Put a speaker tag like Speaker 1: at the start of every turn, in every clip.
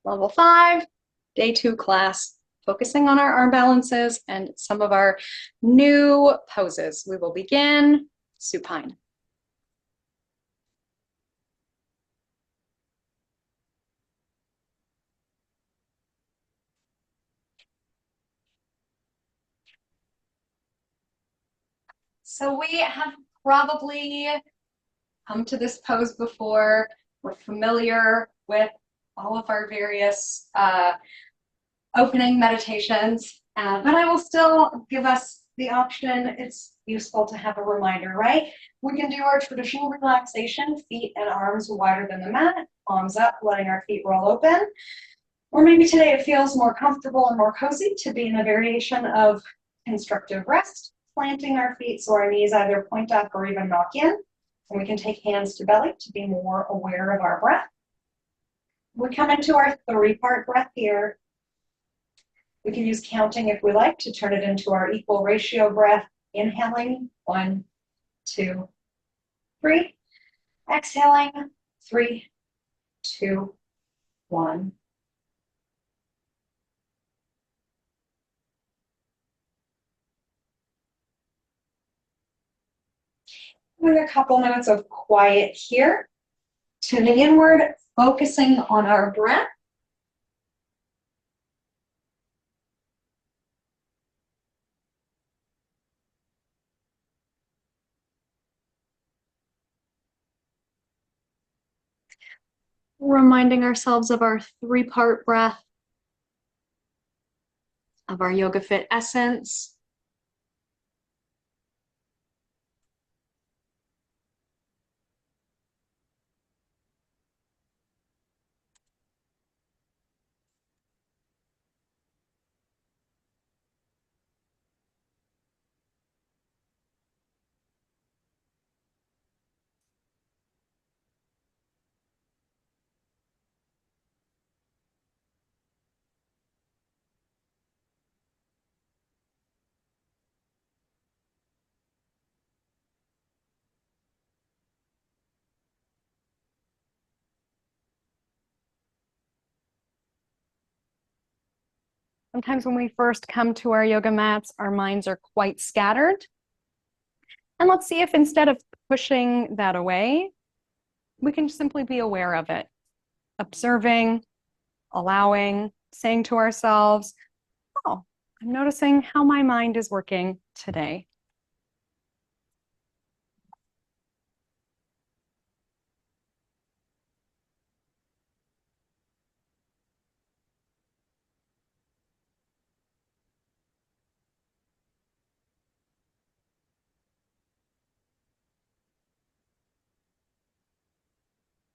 Speaker 1: Level 5, day 2 class, focusing on our arm balances and some of our new poses. We will begin supine. So we have probably come to this pose before. We're familiar with all of our various opening meditations, but I will still give us the option. It's useful to have a reminder, right? We can do our traditional relaxation, feet and arms wider than the mat, palms up, letting our feet roll open. Or maybe today it feels more comfortable and more cozy to be in a variation of constructive rest, planting our feet so our knees either point up or even knock in. And we can take hands to belly to be more aware of our breath. We come into our 3-part breath here. We can use counting if we like to turn it into our equal ratio breath. Inhaling, 1, 2, 3. Exhaling, 3, 2, 1. Doing a couple minutes of quiet here, tuning inward, focusing on our breath. Reminding ourselves of our 3-part breath, of our Yoga Fit essence. Sometimes when we first come to our yoga mats, our minds are quite scattered. And let's see if instead of pushing that away, we can simply be aware of it, observing, allowing, saying to ourselves, oh, I'm noticing how my mind is working today.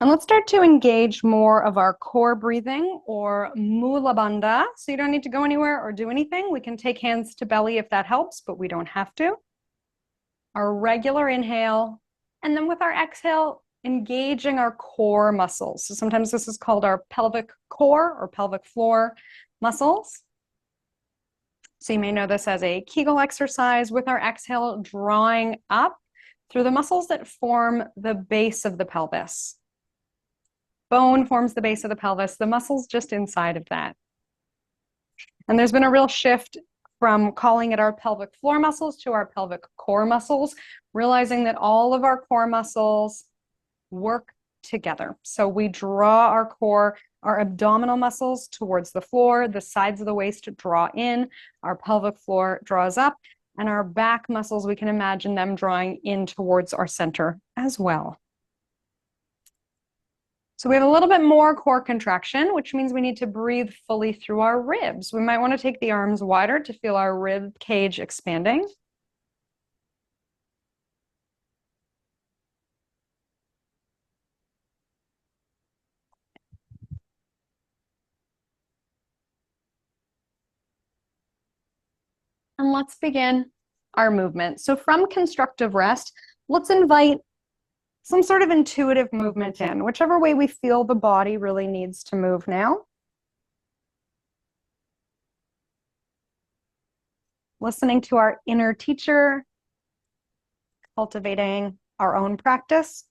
Speaker 1: And let's start to engage more of our core breathing, or Mula Bandha. So you don't need to go anywhere or do anything. We can take hands to belly if that helps, but we don't have to. Our regular inhale, and then with our exhale, engaging our core muscles. So sometimes this is called our pelvic core or pelvic floor muscles. So you may know this as a Kegel exercise. With our exhale, drawing up through the muscles that form the base of the pelvis. Bone forms the base of the pelvis, the muscles just inside of that. And there's been a real shift from calling it our pelvic floor muscles to our pelvic core muscles, realizing that all of our core muscles work together. So we draw our core, our abdominal muscles towards the floor, the sides of the waist draw in, our pelvic floor draws up, and our back muscles, we can imagine them drawing in towards our center as well. So we have a little bit more core contraction, which means we need to breathe fully through our ribs. We might want to take the arms wider to feel our rib cage expanding. And let's begin our movement. So from constructive rest, let's invite some sort of intuitive movement in, whichever way we feel the body really needs to move now. Listening to our inner teacher, cultivating our own practice.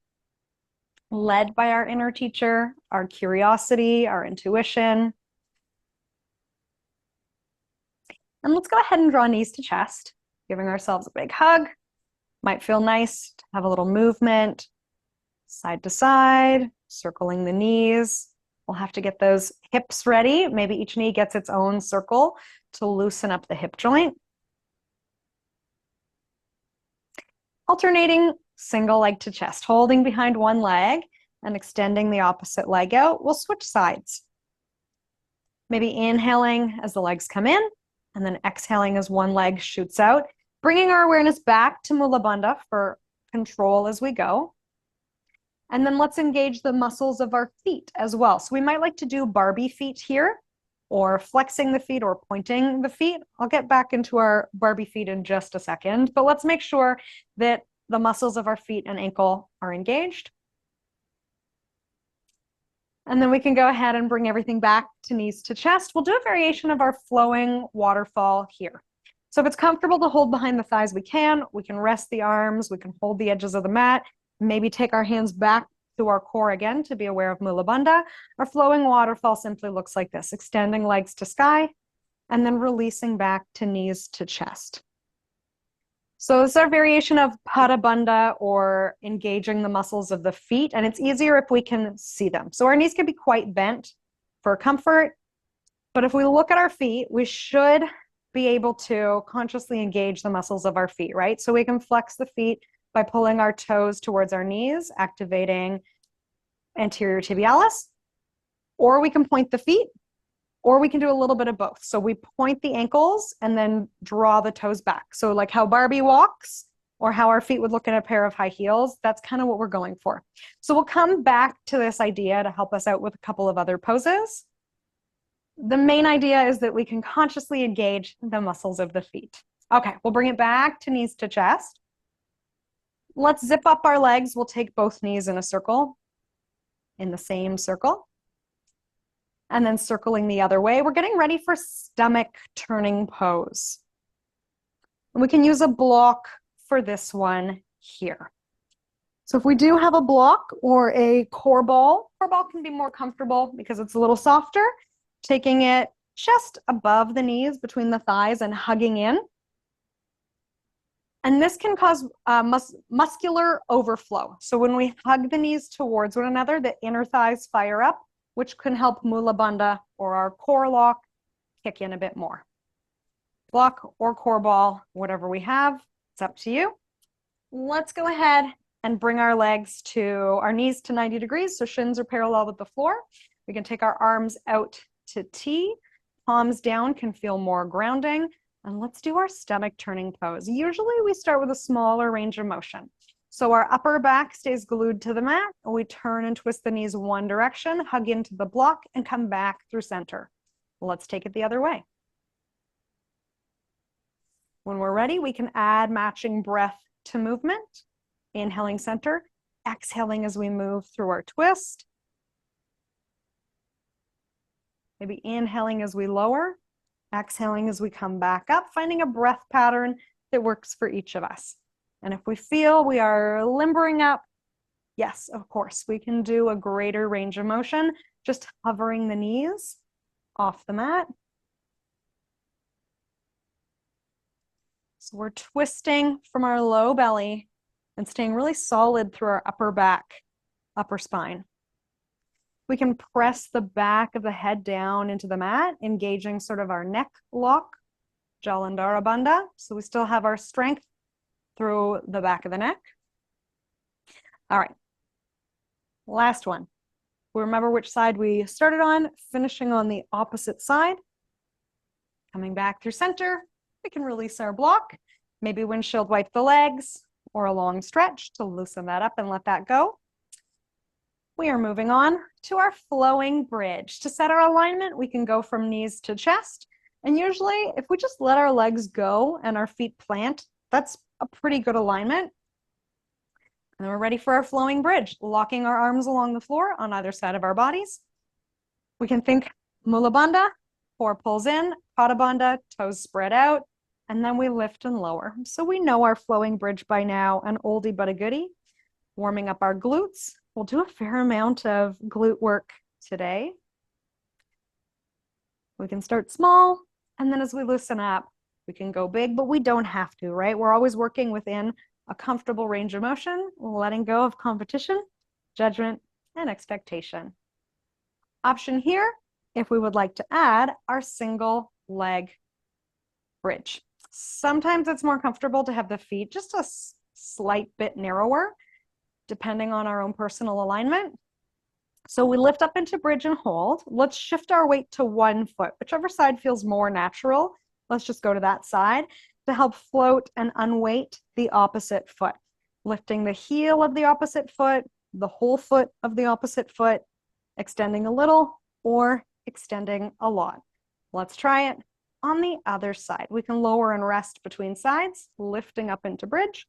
Speaker 1: led by our inner teacher, our curiosity, our intuition. And let's go ahead and draw knees to chest, giving ourselves a big hug. Might feel nice to have a little movement, side to side, circling the knees. We'll have to get those hips ready. Maybe each knee gets its own circle to loosen up the hip joint. Alternating single leg to chest, holding behind one leg and extending the opposite leg out. We'll switch sides. Maybe inhaling as the legs come in, and then exhaling as one leg shoots out, bringing our awareness back to Mula Bandha for control as we go. And then let's engage the muscles of our feet as well. So we might like to do Barbie feet here, or flexing the feet or pointing the feet. I'll get back into our Barbie feet in just a second, but let's make sure that the muscles of our feet and ankle are engaged. And then we can go ahead and bring everything back to knees to chest. We'll do a variation of our flowing waterfall here. So if it's comfortable to hold behind the thighs, we can rest the arms, we can hold the edges of the mat, maybe take our hands back to our core again to be aware of Mula Bandha. Our flowing waterfall simply looks like this, extending legs to sky and then releasing back to knees to chest. So this is our variation of Pada Bandha, or engaging the muscles of the feet, and it's easier if we can see them. So our knees can be quite bent for comfort, but if we look at our feet, we should be able to consciously engage the muscles of our feet, right? So we can flex the feet by pulling our toes towards our knees, activating anterior tibialis, or we can point the feet, or we can do a little bit of both. So we point the ankles and then draw the toes back. So like how Barbie walks, or how our feet would look in a pair of high heels, that's kind of what we're going for. So we'll come back to this idea to help us out with a couple of other poses. The main idea is that we can consciously engage the muscles of the feet. Okay, we'll bring it back to knees to chest. Let's zip up our legs. We'll take both knees in a circle, in the same circle, and then circling the other way. We're getting ready for stomach turning pose. And we can use a block for this one here. So if we do have a block or a core ball can be more comfortable because it's a little softer, taking it just above the knees, between the thighs, and hugging in. And this can cause muscular overflow. So when we hug the knees towards one another, the inner thighs fire up, which can help Mula Bandha, or our core lock, kick in a bit more. Block or core ball, whatever we have, it's up to you. Let's go ahead and bring our legs to our knees to 90 degrees, so shins are parallel with the floor. We can take our arms out to T, palms down can feel more grounding. And let's do our stomach turning pose. Usually we start with a smaller range of motion. So our upper back stays glued to the mat, and we turn and twist the knees one direction, hug into the block, and come back through center. Let's take it the other way. When we're ready, we can add matching breath to movement. Inhaling center, exhaling as we move through our twist. Maybe inhaling as we lower, exhaling as we come back up, finding a breath pattern that works for each of us. And if we feel we are limbering up, yes, of course, we can do a greater range of motion, just hovering the knees off the mat. So we're twisting from our low belly and staying really solid through our upper back, upper spine. We can press the back of the head down into the mat, engaging sort of our neck lock, Jalandhara Bandha. So we still have our strength through the back of the neck. All right, last one. We remember which side we started on, finishing on the opposite side. Coming back through center, we can release our block, maybe windshield wipe the legs, or a long stretch to loosen that up and let that go. We are moving on to our flowing bridge. To set our alignment, we can go from knees to chest. And usually, if we just let our legs go and our feet plant, that's a pretty good alignment. And then we're ready for our flowing bridge, locking our arms along the floor on either side of our bodies. We can think Mula Bandha, core pulls in, Pada Bandha, toes spread out, and then we lift and lower. So we know our flowing bridge by now, an oldie but a goodie. Warming up our glutes, We'll do a fair amount of glute work today. We can start small, and then as we loosen up, we can go big, but we don't have to, right? We're always working within a comfortable range of motion, letting go of competition, judgment, and expectation. Option here, if we would like to add our single leg bridge. Sometimes it's more comfortable to have the feet just a slight bit narrower, depending on our own personal alignment. So we lift up into bridge and hold. Let's shift our weight to one foot, whichever side feels more natural. Let's just go to that side to help float and unweight the opposite foot. Lifting the heel of the opposite foot, the whole foot of the opposite foot, extending a little or extending a lot. Let's try it on the other side. We can lower and rest between sides, lifting up into bridge,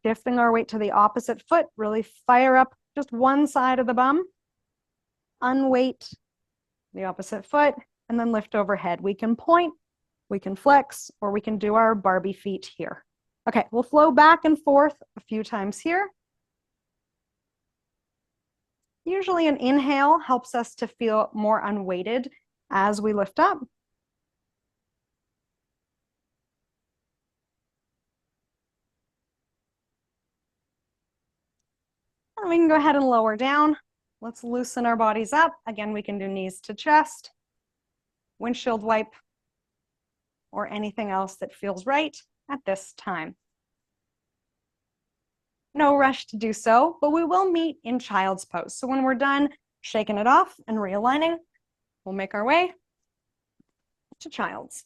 Speaker 1: shifting our weight to the opposite foot, really fire up just one side of the bum, unweight the opposite foot, and then lift overhead. We can point, we can flex, or we can do our Barbie feet here. Okay, we'll flow back and forth a few times here. Usually an inhale helps us to feel more unweighted as we lift up. And we can go ahead and lower down. Let's loosen our bodies up. Again, we can do knees to chest, windshield wipe, or anything else that feels right at this time. No rush to do so, but we will meet in child's pose. So when we're done shaking it off and realigning, we'll make our way to child's.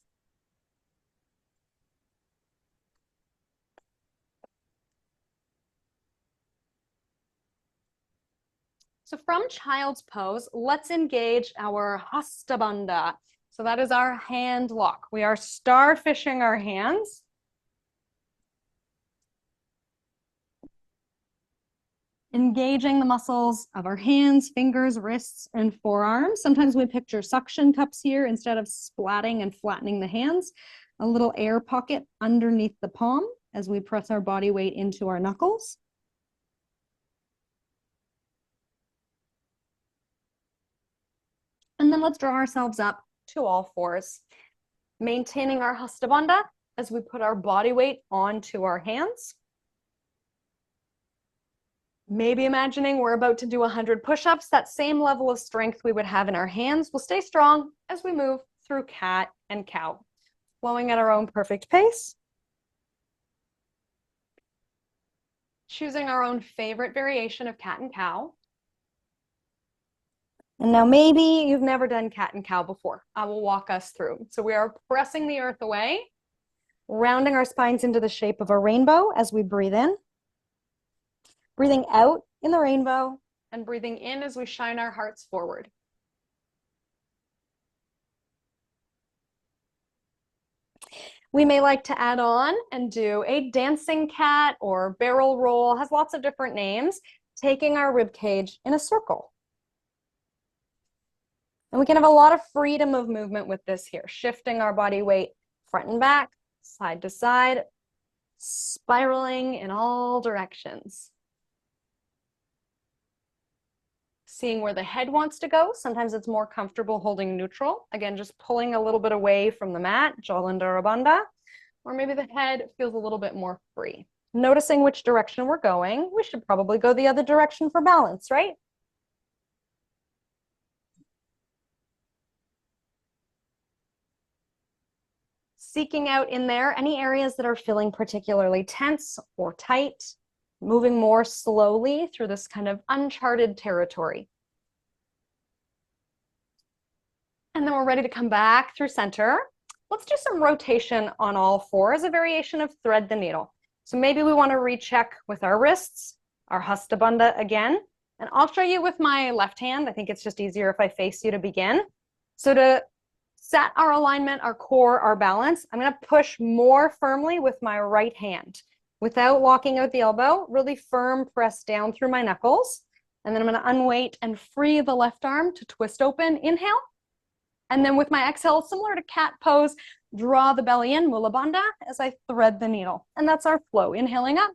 Speaker 1: So from child's pose, let's engage our Hasta Bandha. So that is our hand lock. We are starfishing our hands. Engaging the muscles of our hands, fingers, wrists, and forearms. Sometimes we picture suction cups here instead of splatting and flattening the hands. A little air pocket underneath the palm as we press our body weight into our knuckles. And then let's draw ourselves up to all fours, maintaining our Hasta Bandha as we put our body weight onto our hands. Maybe imagining we're about to do 100 push-ups, that same level of strength we would have in our hands will stay strong as we move through cat and cow, flowing at our own perfect pace. Choosing our own favorite variation of cat and cow. And now maybe you've never done cat and cow before. I will walk us through. So we are pressing the earth away, rounding our spines into the shape of a rainbow as we breathe in. Breathing out in the rainbow and breathing in as we shine our hearts forward. We may like to add on and do a dancing cat or barrel roll, has lots of different names, taking our rib cage in a circle. And we can have a lot of freedom of movement with this here, shifting our body weight front and back, side to side, spiraling in all directions. Seeing where the head wants to go. Sometimes it's more comfortable holding neutral. Again, just pulling a little bit away from the mat, Jalandhara Bandha, or maybe the head feels a little bit more free. Noticing which direction we're going. We should probably go the other direction for balance, right? Seeking out in there any areas that are feeling particularly tense or tight, moving more slowly through this kind of uncharted territory. And then we're ready to come back through center. Let's do some rotation on all fours, a variation of thread the needle. So maybe we want to recheck with our wrists, our Hasta Bandha again. And I'll show you with my left hand. I think it's just easier if I face you to begin. So to set our alignment, our core, our balance, I'm going to push more firmly with my right hand. Without locking out the elbow, really firm press down through my knuckles. And then I'm going to unweight and free the left arm to twist open. Inhale. And then with my exhale, similar to cat pose, draw the belly in, Mula Bandha, as I thread the needle. And that's our flow. Inhaling up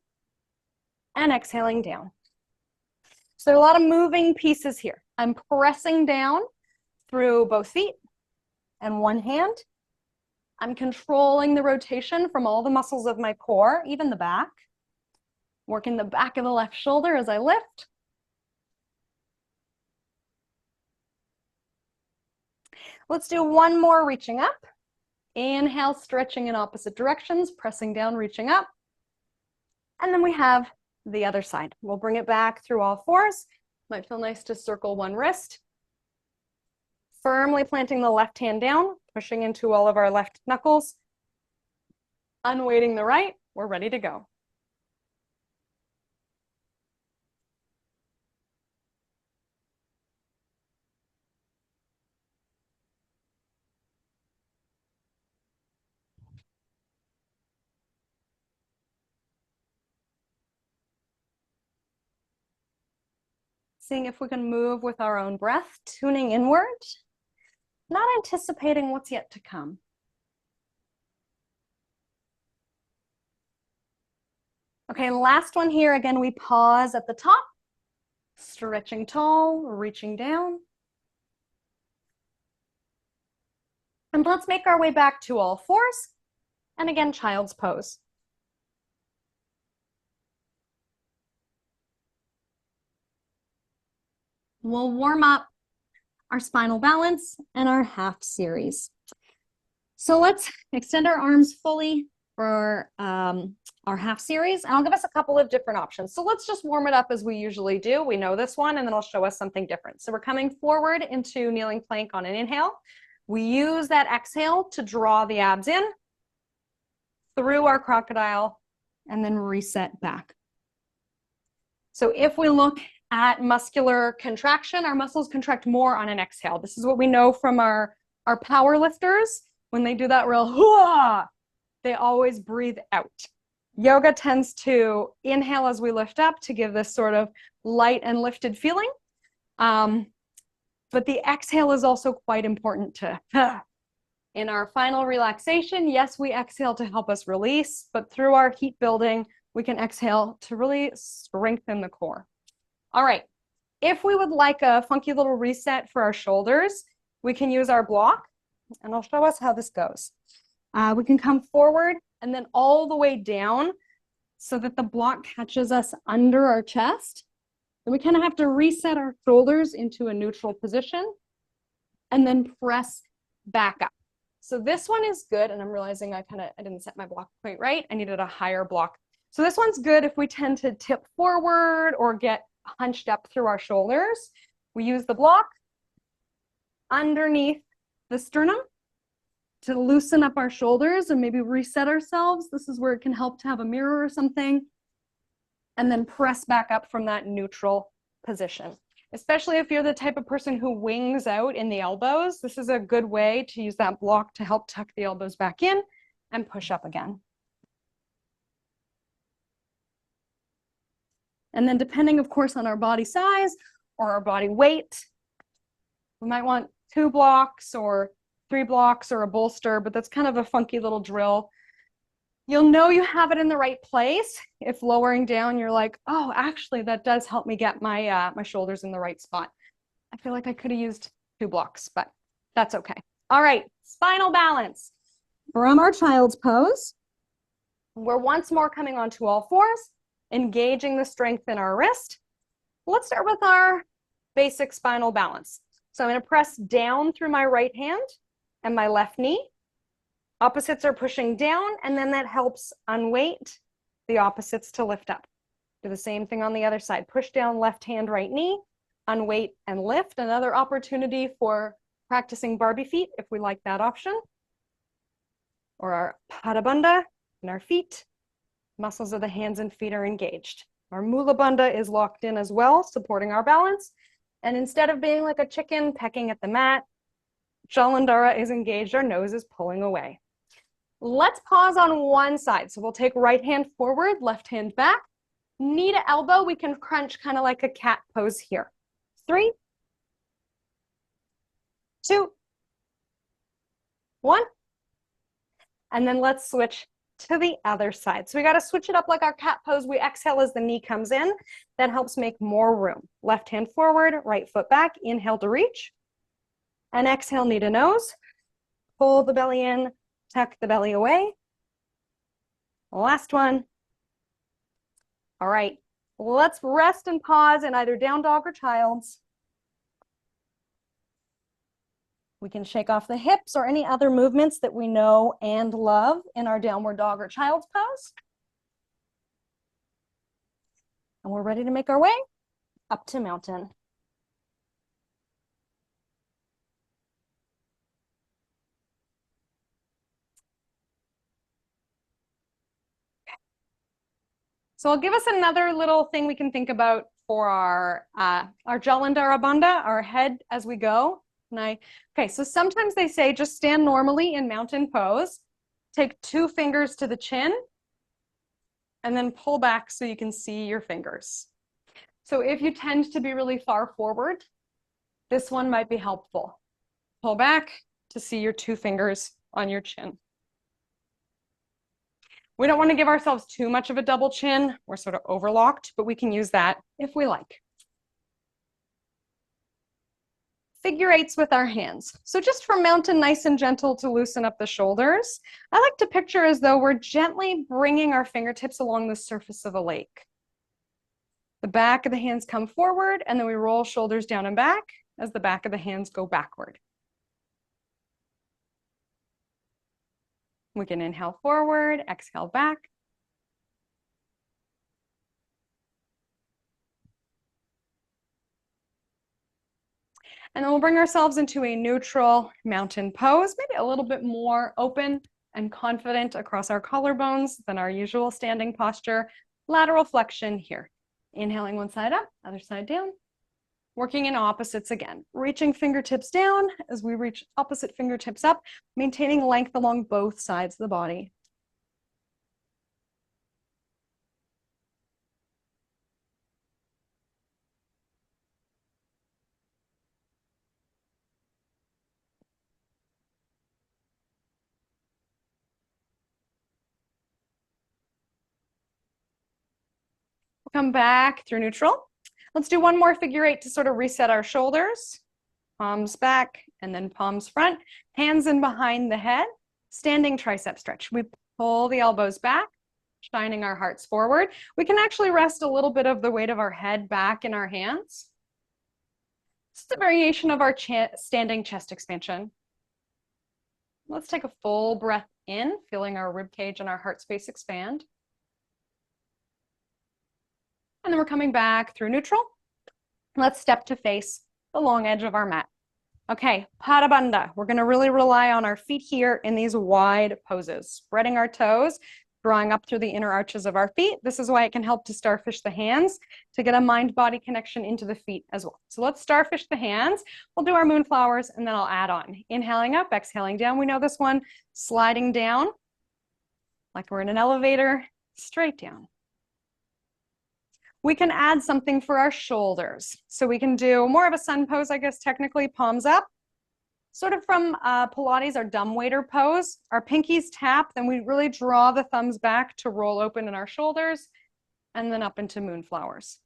Speaker 1: and exhaling down. So there are a lot of moving pieces here. I'm pressing down through both feet and one hand. I'm controlling the rotation from all the muscles of my core, even the back. Working the back of the left shoulder as I lift. Let's do one more reaching up. Inhale, stretching in opposite directions, pressing down, reaching up. And then we have the other side. We'll bring it back through all fours. Might feel nice to circle one wrist. Firmly planting the left hand down, pushing into all of our left knuckles. Unweighting the right, we're ready to go. Seeing if we can move with our own breath, tuning inward, not anticipating what's yet to come. Okay, last one here. Again, we pause at the top, stretching tall, reaching down. And let's make our way back to all fours. And again, child's pose. We'll warm up our spinal balance and our half series. So let's extend our arms fully for our half series, and I'll give us a couple of different options. So let's just warm it up as we usually do. We know this one, and then I'll show us something different. So we're coming forward into kneeling plank on an inhale. We use that exhale to draw the abs in through our crocodile and then reset back. So if we look at muscular contraction, our muscles contract more on an exhale. This is what we know from our power lifters. When they do that real hoo-ah, they always breathe out. Yoga tends to inhale as we lift up to give this sort of light and lifted feeling. But the exhale is also quite important to in our final relaxation. Yes, we exhale to help us release, but through our heat building, we can exhale to really strengthen the core. All right, if we would like a funky little reset for our shoulders, we can use our block, and I'll show us how this goes. We can come forward and then all the way down so that the block catches us under our chest. And we kind of have to reset our shoulders into a neutral position and then press back up. So this one is good, and I'm realizing I didn't set my block quite right. I needed a higher block. So this one's good if we tend to tip forward or get hunched up through our shoulders. We use the block underneath the sternum to loosen up our shoulders and maybe reset ourselves. This is where it can help to have a mirror or something. And then press back up from that neutral position. Especially if you're the type of person who wings out in the elbows, this is a good way to use that block to help tuck the elbows back in and push up again. And then depending, of course, on our body size or our body weight, we might want 2 blocks or 3 blocks or a bolster, but that's kind of a funky little drill. You'll know you have it in the right place if lowering down, you're like, oh, actually, that does help me get my, my shoulders in the right spot. I feel like I could have used 2 blocks, but that's okay. All right, spinal balance. From our child's pose, we're once more coming onto all fours, engaging the strength in our wrist. Let's start with our basic spinal balance. So I'm going to press down through my right hand and my left knee. Opposites are pushing down, and then that helps unweight the opposites to lift up. Do the same thing on the other side. Push down left hand, right knee, unweight and lift. Another opportunity for practicing Barbie feet if we like that option. Or our Pada Bandha in our feet. Muscles of the hands and feet are engaged. Our Mula Bandha is locked in as well, supporting our balance. And instead of being like a chicken pecking at the mat, Jalandhara is engaged, our nose is pulling away. Let's pause on one side. So we'll take right hand forward, left hand back. Knee to elbow, we can crunch kind of like a cat pose here. 3, 2, 1. And then let's switch to the other side. So we got to switch it up like our cat pose. We exhale as the knee comes in. That helps make more room. Left hand forward, right foot back. Inhale to reach. And exhale, knee to nose. Pull the belly in, tuck the belly away. Last one. All right, let's rest and pause in either down dog or child's. We can shake off the hips or any other movements that we know and love in our downward dog or child's pose. And we're ready to make our way up to mountain. So I'll give us another little thing we can think about for our Jalandhara Bandha, our head as we go. Okay, so sometimes they say just stand normally in mountain pose, take 2 fingers to the chin, and then pull back so you can see your fingers. So if you tend to be really far forward, this one might be helpful. Pull back to see your 2 fingers on your chin. We don't want to give ourselves too much of a double chin. We're sort of overlocked, but we can use that if we like. Figure 8s with our hands. So just for mountain, nice and gentle to loosen up the shoulders. I like to picture as though we're gently bringing our fingertips along the surface of a lake. The back of the hands come forward, and then we roll shoulders down and back as the back of the hands go backward. We can inhale forward, exhale back. And then we'll bring ourselves into a neutral mountain pose, maybe a little bit more open and confident across our collarbones than our usual standing posture. Lateral flexion here. Inhaling one side up, other side down. Working in opposites again. Reaching fingertips down as we reach opposite fingertips up, maintaining length along both sides of the body. Come back through neutral. Let's do one more figure 8 to sort of reset our shoulders. Palms back and then palms front. Hands in behind the head. Standing tricep stretch. We pull the elbows back, shining our hearts forward. We can actually rest a little bit of the weight of our head back in our hands. This is a variation of our standing chest expansion. Let's take a full breath in, feeling our rib cage and our heart space expand. And then we're coming back through neutral. Let's step to face the long edge of our mat. Okay, Pada Bandha. We're going to really rely on our feet here in these wide poses, spreading our toes, drawing up through the inner arches of our feet. This is why it can help to starfish the hands to get a mind-body connection into the feet as well. So let's starfish the hands. We'll do our moonflowers and then I'll add on. Inhaling up, exhaling down. We know this one. Sliding down like we're in an elevator, straight down. We can add something for our shoulders. So we can do more of a sun pose, I guess, technically, palms up. Sort of from Pilates, our dumbwaiter pose. Our pinkies tap, then we really draw the thumbs back to roll open in our shoulders, and then up into moonflowers.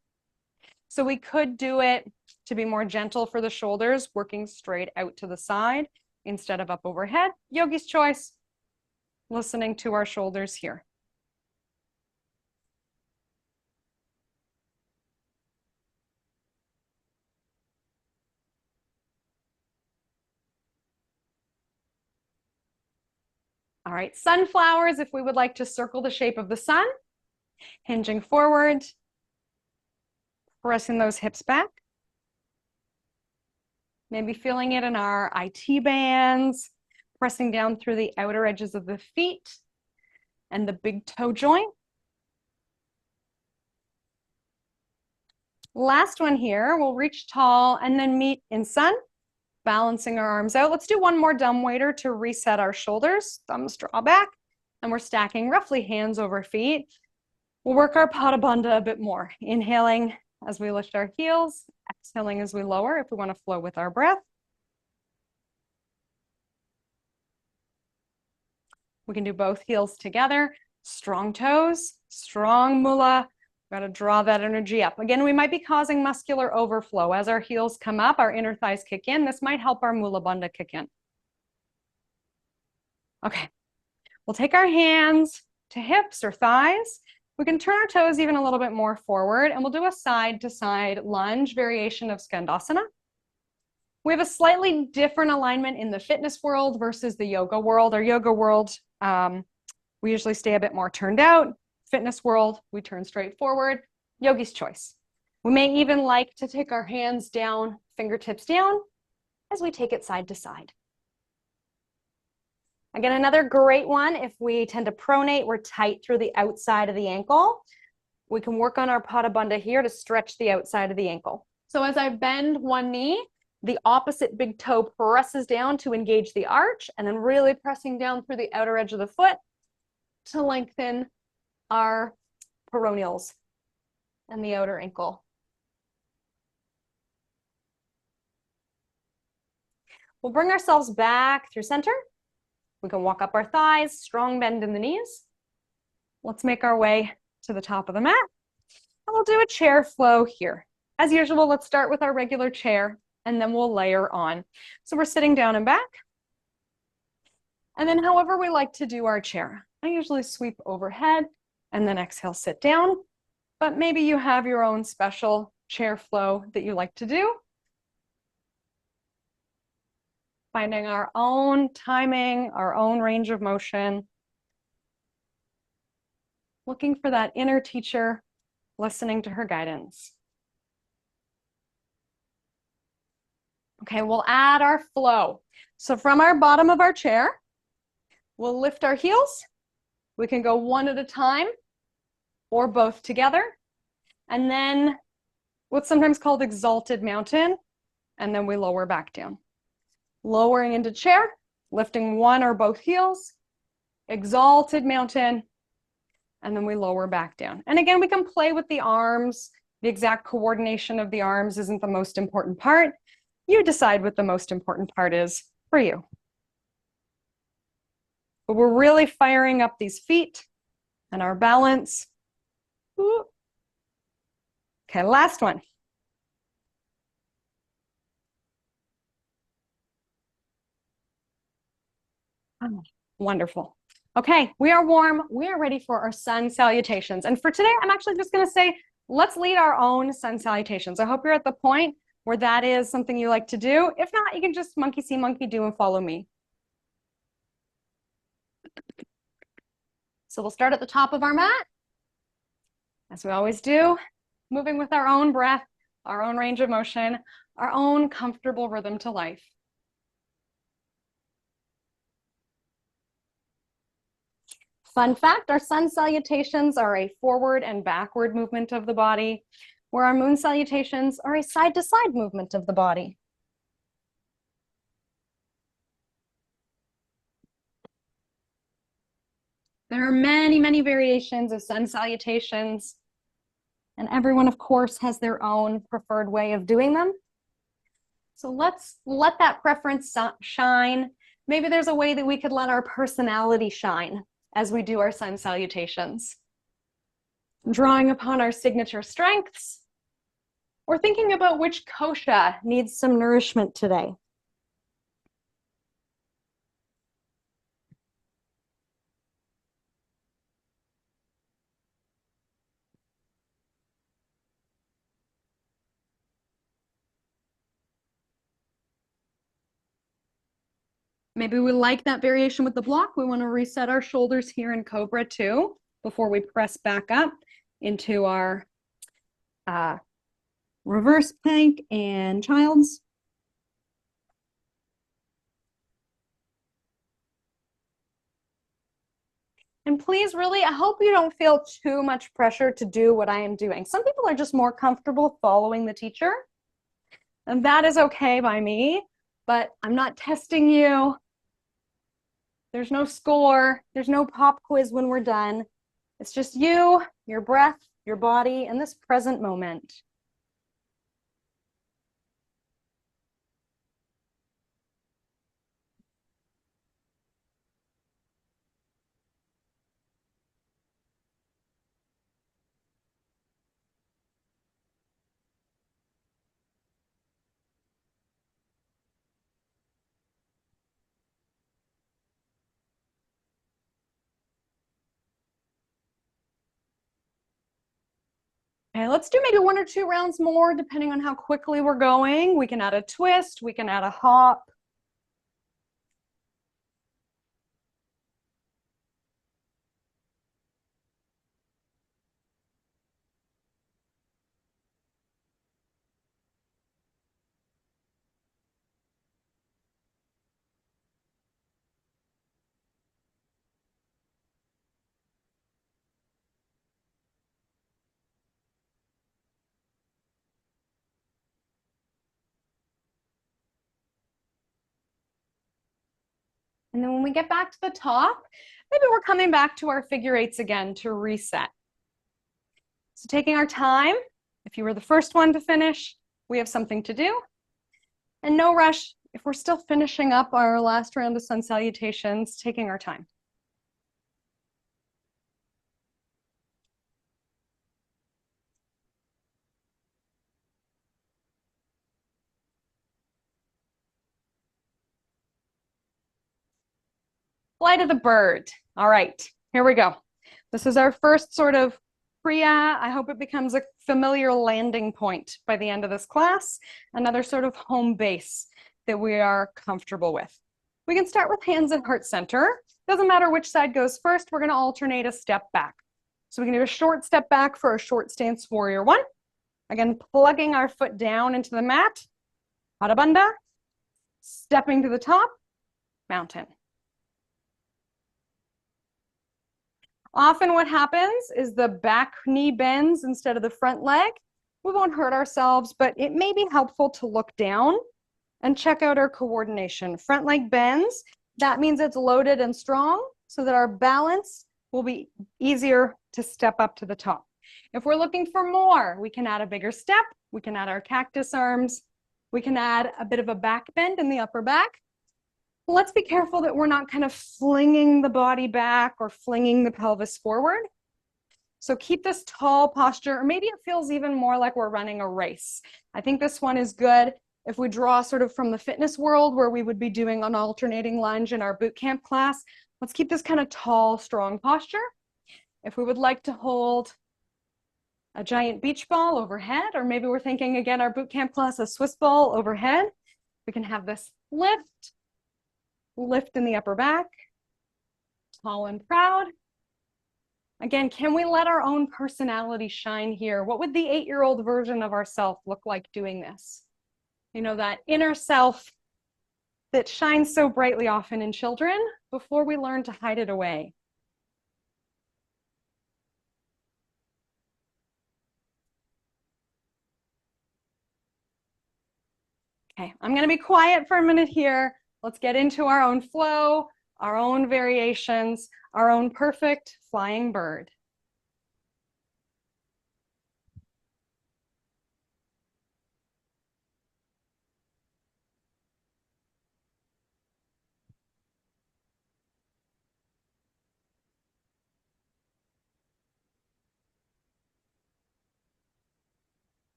Speaker 1: So we could do it to be more gentle for the shoulders, working straight out to the side instead of up overhead. Yogi's choice, listening to our shoulders here. All right, sunflowers, if we would like to circle the shape of the sun, hinging forward, pressing those hips back. Maybe feeling it in our IT bands, pressing down through the outer edges of the feet and the big toe joint. Last one here, we'll reach tall and then meet in sun. Balancing our arms out. Let's do one more dumbwaiter to reset our shoulders. Thumbs draw back, and we're stacking roughly hands over feet. We'll work our Pada Bandha a bit more. Inhaling as we lift our heels, exhaling as we lower if we want to flow with our breath. We can do both heels together. Strong toes, strong mula. Got to draw that energy up. Again, we might be causing muscular overflow. As our heels come up, our inner thighs kick in. This might help our mula bandha kick in. Okay, we'll take our hands to hips or thighs. We can turn our toes even a little bit more forward, and we'll do a side to side lunge variation of Skandasana. We have a slightly different alignment in the fitness world versus the yoga world. Our yoga world, we usually stay a bit more turned out. Fitness world, we turn straight forward. Yogi's choice. We may even like to take our hands down, fingertips down, as we take it side to side. Again, another great one, if we tend to pronate, we're tight through the outside of the ankle. We can work on our Pada Bandha here to stretch the outside of the ankle. So as I bend one knee, the opposite big toe presses down to engage the arch, and then really pressing down through the outer edge of the foot to lengthen our peroneals and the outer ankle. We'll bring ourselves back through center. We can walk up our thighs, strong bend in the knees. Let's make our way to the top of the mat. And we'll do a chair flow here. As usual, let's start with our regular chair, and then we'll layer on. So we're sitting down and back. And then however we like to do our chair. I usually sweep overhead and then exhale, sit down. But maybe you have your own special chair flow that you like to do. Finding our own timing, our own range of motion. Looking for that inner teacher, listening to her guidance. Okay, we'll add our flow. So from our bottom of our chair, we'll lift our heels. We can go one at a time or both together. And then what's sometimes called exalted mountain. And then we lower back down. Lowering into chair, lifting one or both heels, exalted mountain, and then we lower back down. And again, we can play with the arms. The exact coordination of the arms isn't the most important part. You decide what the most important part is for you. But we're really firing up these feet and our balance. Ooh. Okay, last one. Oh, wonderful. Okay, we are warm. We are ready for our sun salutations. And for today, I'm actually just going to say, let's lead our own sun salutations. I hope you're at the point where that is something you like to do. If not, you can just monkey see, monkey do and follow me. So we'll start at the top of our mat, as we always do, moving with our own breath, our own range of motion, our own comfortable rhythm to life. Fun fact, our sun salutations are a forward and backward movement of the body, where our moon salutations are a side-to-side movement of the body. There are many, many variations of sun salutations, and everyone, of course, has their own preferred way of doing them. So let's let that preference shine. Maybe there's a way that we could let our personality shine as we do our sun salutations. Drawing upon our signature strengths, or thinking about which kosha needs some nourishment today. Maybe we like that variation with the block. We want to reset our shoulders here in Cobra too, before we press back up into our reverse plank and child's. And please, really, I hope you don't feel too much pressure to do what I am doing. Some people are just more comfortable following the teacher, and that is okay by me, but I'm not testing you. There's no score. There's no pop quiz when we're done. It's just you, your breath, your body, and this present moment. Okay, let's do maybe 1 or 2 rounds more, depending on how quickly we're going. We can add a twist, we can add a hop. And then when we get back to the top, maybe we're coming back to our figure eights again to reset. So taking our time, if you were the first one to finish, we have something to do. And no rush, if we're still finishing up our last round of sun salutations, taking our time. Flight of the bird. All right, here we go. This is our first sort of Kriya. I hope it becomes a familiar landing point by the end of this class, another sort of home base that we are comfortable with. We can start with hands at heart center. Doesn't matter which side goes first, we're gonna alternate a step back. So we can do a short step back for a short stance warrior one. Again, plugging our foot down into the mat, Pada Bandha, stepping to the top, mountain. Often what happens is the back knee bends instead of the front leg. We won't hurt ourselves, but it may be helpful to look down and check out our coordination. Front leg bends, that means it's loaded and strong so that our balance will be easier to step up to the top. If we're looking for more, we can add a bigger step, we can add our cactus arms, we can add a bit of a back bend in the upper back. Let's be careful that we're not kind of flinging the body back or flinging the pelvis forward. So keep this tall posture, or maybe it feels even more like we're running a race. I think this one is good if we draw sort of from the fitness world where we would be doing an alternating lunge in our boot camp class. Let's keep this kind of tall, strong posture. If we would like to hold a giant beach ball overhead, or maybe we're thinking again, our boot camp class, a Swiss ball overhead, we can have this lift in the upper back, tall and proud. Again, can we let our own personality shine here? What would the 8-year-old version of ourself look like doing this? You know, that inner self that shines so brightly often in children before we learn to hide it away. Okay, I'm gonna be quiet for a minute here. Let's get into our own flow, our own variations, our own perfect flying bird.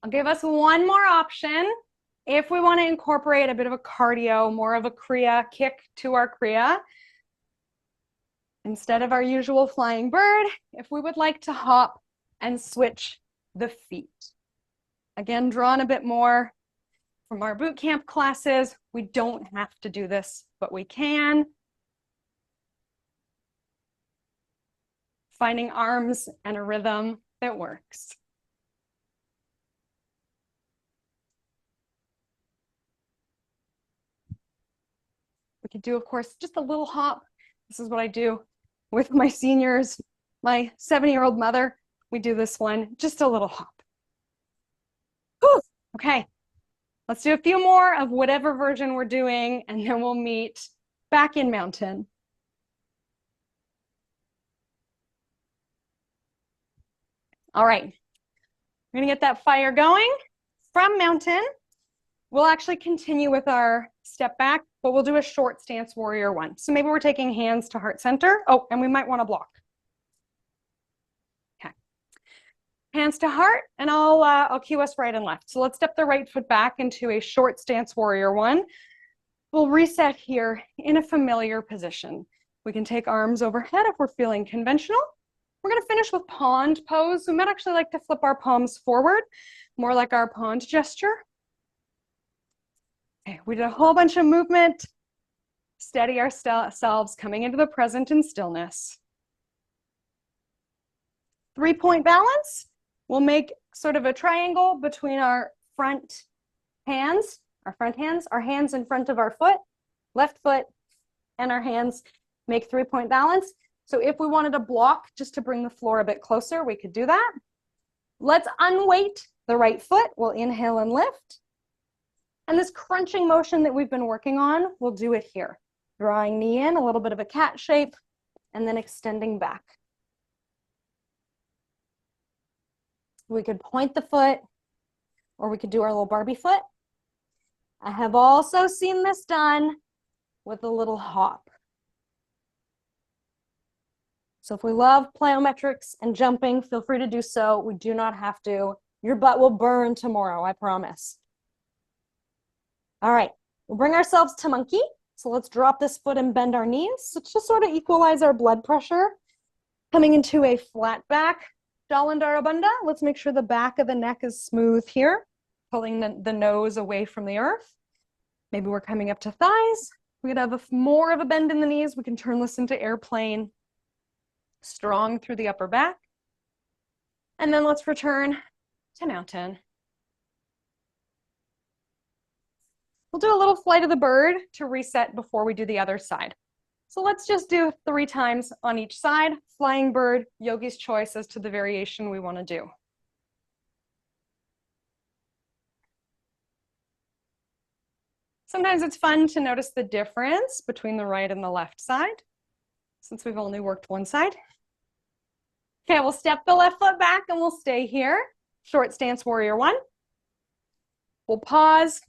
Speaker 1: I'll give us one more option. If we want to incorporate a bit of a cardio, more of a Kriya kick to our Kriya, instead of our usual flying bird, if we would like to hop and switch the feet. Again, drawn a bit more from our boot camp classes. We don't have to do this, but we can. Finding arms and a rhythm that works. We could do, of course, just a little hop. This is what I do with my seniors, my 7-year-old mother. We do this one, just a little hop. Whew. Okay, let's do a few more of whatever version we're doing, and then we'll meet back in mountain. All right, we're gonna get that fire going. From mountain, we'll actually continue with our step back, but we'll do a short stance warrior one. So maybe we're taking hands to heart center. Oh, and we might want to block. Okay. Hands to heart, and I'll cue us right and left. So let's step the right foot back into a short stance warrior one. We'll reset here in a familiar position. We can take arms overhead if we're feeling conventional. We're gonna finish with pond pose. We might actually like to flip our palms forward, more like our pond gesture. Okay, we did a whole bunch of movement. Steady ourselves, coming into the present in stillness. 3-point balance. We'll make sort of a triangle between our front hands, our hands in front of our foot, left foot, and our hands make 3-point balance. So if we wanted to block just to bring the floor a bit closer, we could do that. Let's unweight the right foot. We'll inhale and lift. And this crunching motion that we've been working on, we'll do it here. Drawing knee in, a little bit of a cat shape, and then extending back. We could point the foot, or we could do our little Barbie foot. I have also seen this done with a little hop. So if we love plyometrics and jumping, feel free to do so. We do not have to. Your butt will burn tomorrow, I promise. All right, we'll bring ourselves to monkey. So let's drop this foot and bend our knees. So just sort of equalize our blood pressure. Coming into a flat back, Jalandhara Bandha. Let's make sure the back of the neck is smooth here, pulling the nose away from the earth. Maybe we're coming up to thighs. We could have more of a bend in the knees. We can turn this into airplane. Strong through the upper back. And then let's return to mountain. We'll do a little flight of the bird to reset before we do the other side. So let's just do 3 times on each side. Flying bird, yogi's choice as to the variation we want to do. Sometimes it's fun to notice the difference between the right and the left side, since we've only worked one side. Okay, we'll step the left foot back and we'll stay here. Short stance warrior one. We'll pause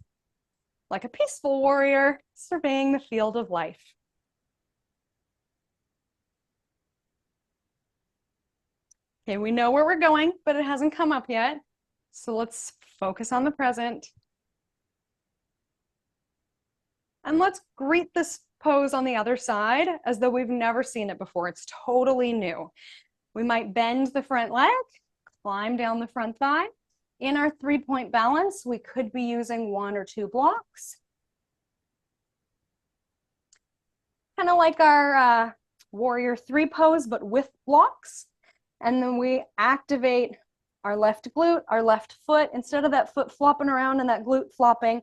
Speaker 1: like a peaceful warrior, surveying the field of life. Okay, we know where we're going, but it hasn't come up yet. So let's focus on the present. And let's greet this pose on the other side as though we've never seen it before. It's totally new. We might bend the front leg, climb down the front thigh. In our 3-point balance, we could be using 1 or 2 blocks. Kind of like our warrior 3 pose, but with blocks. And then we activate our left glute, our left foot. Instead of that foot flopping around and that glute flopping,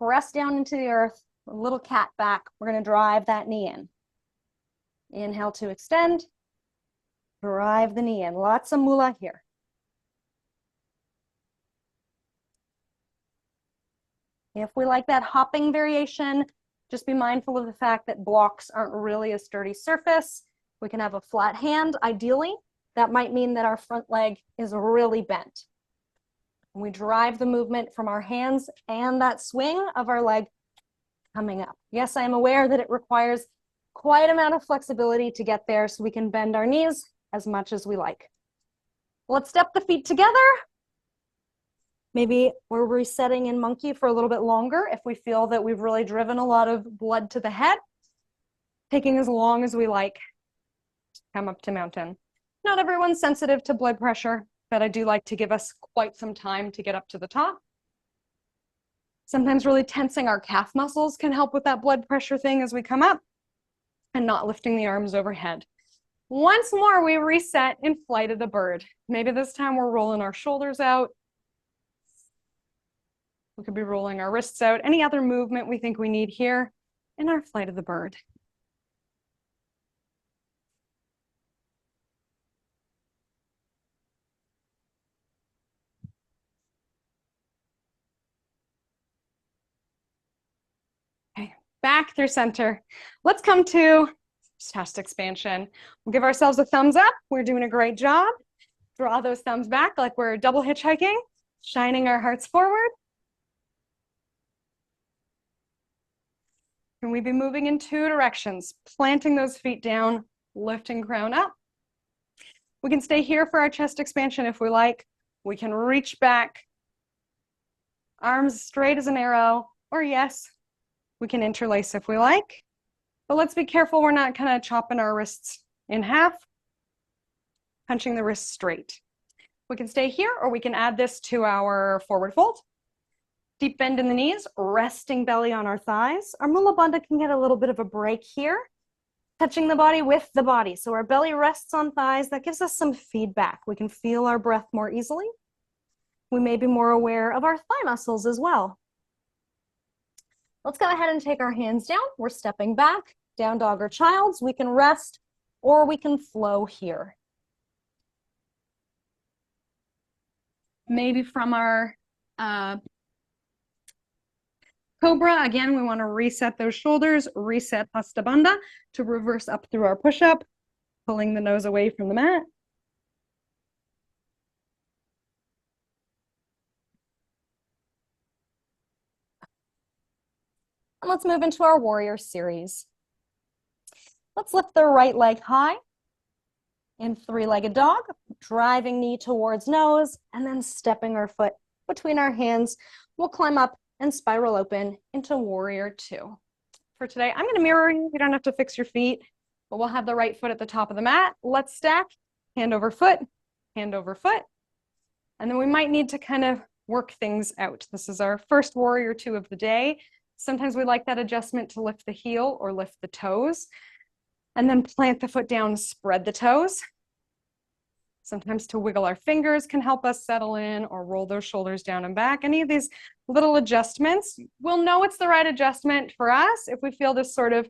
Speaker 1: press down into the earth, a little cat back. We're going to drive that knee in. Inhale to extend. Drive the knee in. Lots of mula here. If we like that hopping variation, just be mindful of the fact that blocks aren't really a sturdy surface. We can have a flat hand, ideally. That might mean that our front leg is really bent. We drive the movement from our hands and that swing of our leg coming up. Yes, I am aware that it requires quite an amount of flexibility to get there, so we can bend our knees as much as we like. Let's step the feet together. Maybe we're resetting in monkey for a little bit longer if we feel that we've really driven a lot of blood to the head. Taking as long as we like to come up to mountain. Not everyone's sensitive to blood pressure, but I do like to give us quite some time to get up to the top. Sometimes really tensing our calf muscles can help with that blood pressure thing as we come up, and not lifting the arms overhead. Once more, we reset in flight of the bird. Maybe this time we're rolling our shoulders out. We could be rolling our wrists out. Any other movement we think we need here in our flight of the bird. Okay, back through center. Let's come to chest expansion. We'll give ourselves a thumbs up. We're doing a great job. Draw those thumbs back like we're double hitchhiking, shining our hearts forward. And we'd be moving in 2 directions, planting those feet down, lifting crown up. We can stay here for our chest expansion if we like. We can reach back, arms straight as an arrow, or yes, we can interlace if we like. But let's be careful we're not kind of chopping our wrists in half, punching the wrists straight. We can stay here, or we can add this to our forward fold. Deep bend in the knees, resting belly on our thighs. Our Mula Bandha can get a little bit of a break here, touching the body with the body. So our belly rests on thighs. That gives us some feedback. We can feel our breath more easily. We may be more aware of our thigh muscles as well. Let's go ahead and take our hands down. We're stepping back, down dog or child's. We can rest or we can flow here. Maybe from our Cobra, again, we want to reset those shoulders, reset Hasta Bandha to reverse up through our push-up, pulling the nose away from the mat. And let's move into our warrior series. Let's lift the right leg high in three-legged dog, driving knee towards nose, and then stepping our foot between our hands. We'll climb up and spiral open into warrior two. For today, I'm going to mirror you. You don't have to fix your feet, but we'll have the right foot at the top of the mat. Let's stack, hand over foot, and then we might need to kind of work things out. This is our first warrior two of the day. Sometimes we like that adjustment to lift the heel or lift the toes, and then plant the foot down, spread the toes. Sometimes to wiggle our fingers can help us settle in, or roll those shoulders down and back. Any of these little adjustments, we'll know it's the right adjustment for us if we feel this sort of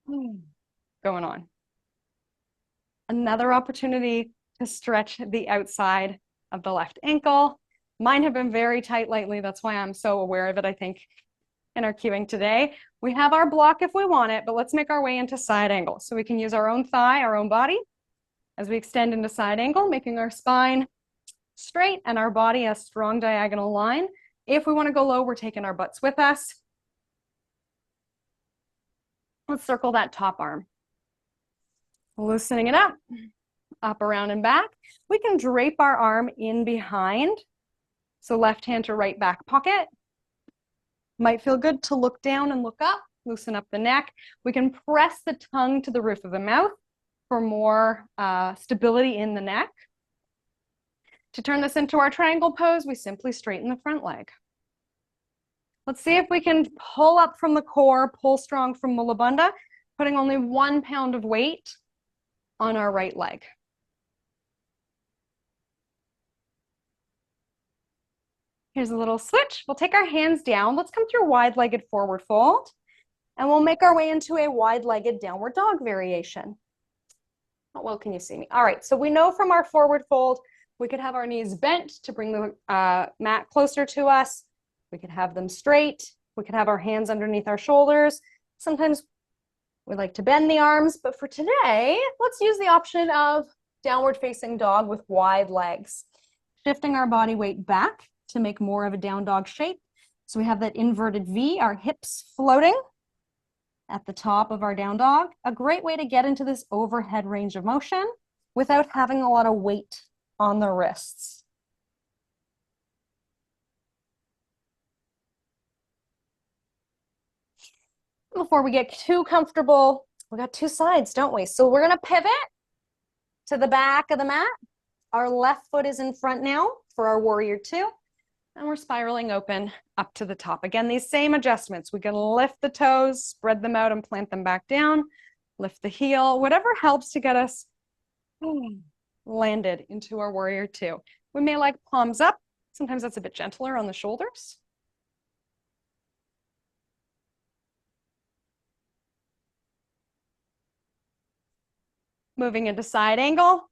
Speaker 1: going on. Another opportunity to stretch the outside of the left ankle. Mine have been very tight lately. That's why I'm so aware of it, I think, in our cueing today. We have our block if we want it, but let's make our way into side angle. So we can use our own thigh, our own body, as we extend into side angle, making our spine straight and our body a strong diagonal line. If we want to go low, we're taking our butts with us. Let's circle that top arm. Loosening it up, up, around, and back. We can drape our arm in behind. So left hand to right back pocket. Might feel good to look down and look up, loosen up the neck. We can press the tongue to the roof of the mouth for more stability in the neck. To turn this into our triangle pose, we simply straighten the front leg. Let's see if we can pull up from the core, pull strong from Mula Bandha, putting only 1 pound of weight on our right leg. Here's a little switch. We'll take our hands down. Let's come through wide-legged forward fold, and we'll make our way into a wide-legged downward dog variation. How well can you see me? All right, so we know from our forward fold, we could have our knees bent to bring the mat closer to us. We could have them straight. We could have our hands underneath our shoulders. Sometimes we like to bend the arms, but for today, let's use the option of downward facing dog with wide legs. Shifting our body weight back to make more of a down dog shape. So we have that inverted V, our hips floating at the top of our down dog. A great way to get into this overhead range of motion without having a lot of weight on the wrists. Before we get too comfortable, we got two sides, don't we? So we're gonna pivot to the back of the mat. Our left foot is in front now for our warrior two. And we're spiraling open up to the top. Again, these same adjustments. We can lift the toes, spread them out and plant them back down, lift the heel, whatever helps to get us landed into our warrior two. We may like palms up. Sometimes that's a bit gentler on the shoulders. Moving into side angle.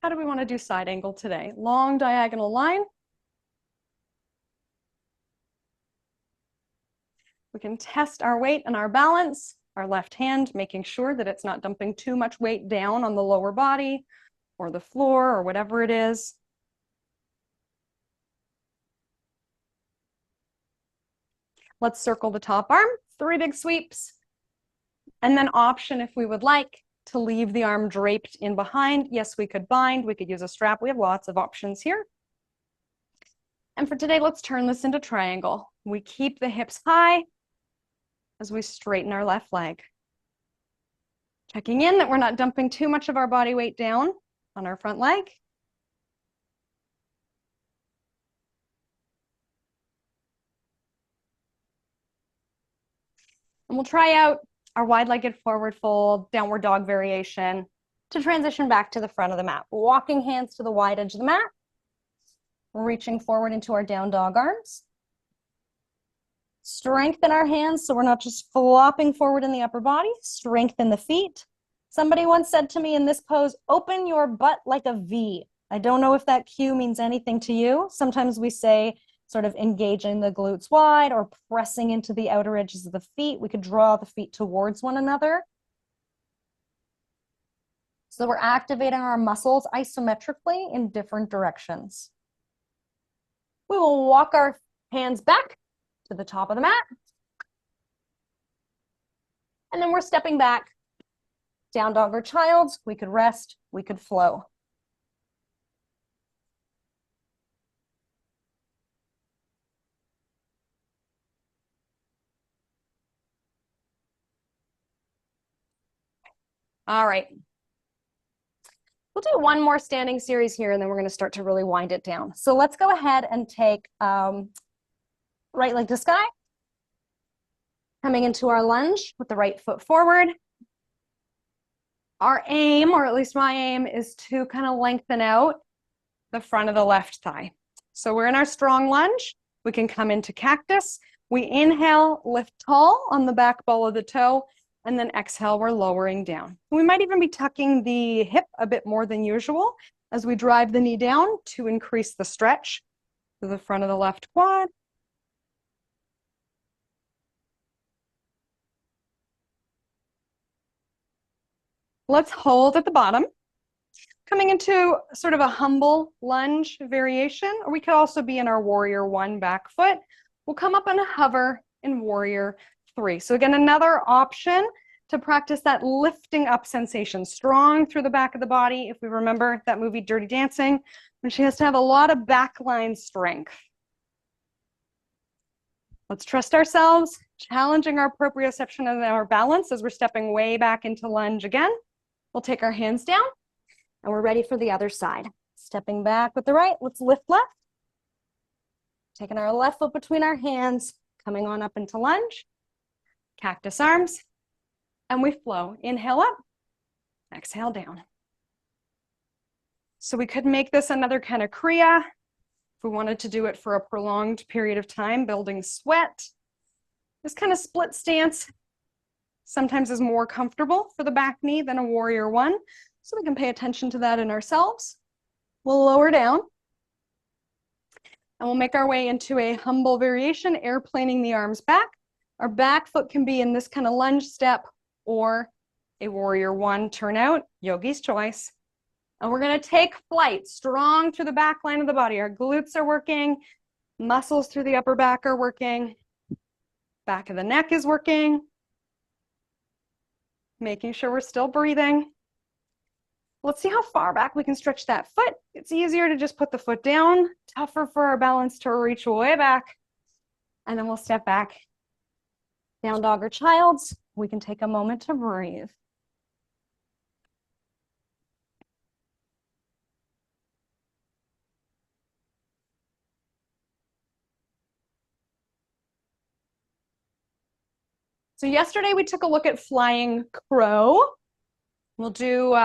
Speaker 1: How do we want to do side angle today? Long diagonal line. We can test our weight and our balance, our left hand, making sure that it's not dumping too much weight down on the lower body or the floor or whatever it is. Let's circle the top arm, 3 big sweeps, and then option if we would like to leave the arm draped in behind. Yes, we could bind, we could use a strap. We have lots of options here. And for today, let's turn this into triangle. We keep the hips high as we straighten our left leg. Checking in that we're not dumping too much of our body weight down on our front leg. And we'll try out our wide-legged forward fold, downward dog variation to transition back to the front of the mat. Walking hands to the wide edge of the mat. Reaching forward into our down dog arms. Strengthen our hands so we're not just flopping forward in the upper body. Strengthen the feet. Somebody once said to me in this pose, open your butt like a V. I don't know if that cue means anything to you. Sometimes we say sort of engaging the glutes wide or pressing into the outer edges of the feet. We could draw the feet towards one another. So we're activating our muscles isometrically in different directions. We will walk our hands back to the top of the mat. And then we're stepping back, down dog or child. We could rest, we could flow. All right. We'll do one more standing series here, and then we're going to start to really wind it down. So let's go ahead and take right leg to sky. Coming into our lunge with the right foot forward. Our aim, or at least my aim, is to kind of lengthen out the front of the left thigh. So we're in our strong lunge. We can come into cactus. We inhale, lift tall on the back ball of the toe, and then exhale, we're lowering down. We might even be tucking the hip a bit more than usual as we drive the knee down to increase the stretch to the front of the left quad. Let's hold at the bottom. Coming into sort of a humble lunge variation, or we could also be in our warrior one back foot. We'll come up and hover in warrior three. So again, another option to practice that lifting up sensation, strong through the back of the body. If we remember that movie Dirty Dancing, when she has to have a lot of backline strength. Let's trust ourselves, challenging our proprioception and our balance as we're stepping way back into lunge again. We'll take our hands down and we're ready for the other side. Stepping back with the right, let's lift left. Taking our left foot between our hands, coming on up into lunge. Cactus arms, and we flow. Inhale up, exhale down. So we could make this another kind of Kriya if we wanted to do it for a prolonged period of time, building sweat. This kind of split stance sometimes is more comfortable for the back knee than a warrior one. So we can pay attention to that in ourselves. We'll lower down. And we'll make our way into a humble variation, airplaning the arms back. Our back foot can be in this kind of lunge step or a warrior one turnout, yogi's choice. And we're going to take flight, strong through the back line of the body. Our glutes are working, muscles through the upper back are working, back of the neck is working. Making sure we're still breathing. Let's see how far back we can stretch that foot. It's easier to just put the foot down, tougher for our balance to reach way back. And then we'll step back. Down dog or child's. We can take a moment to breathe. So yesterday we took a look at flying crow. We'll do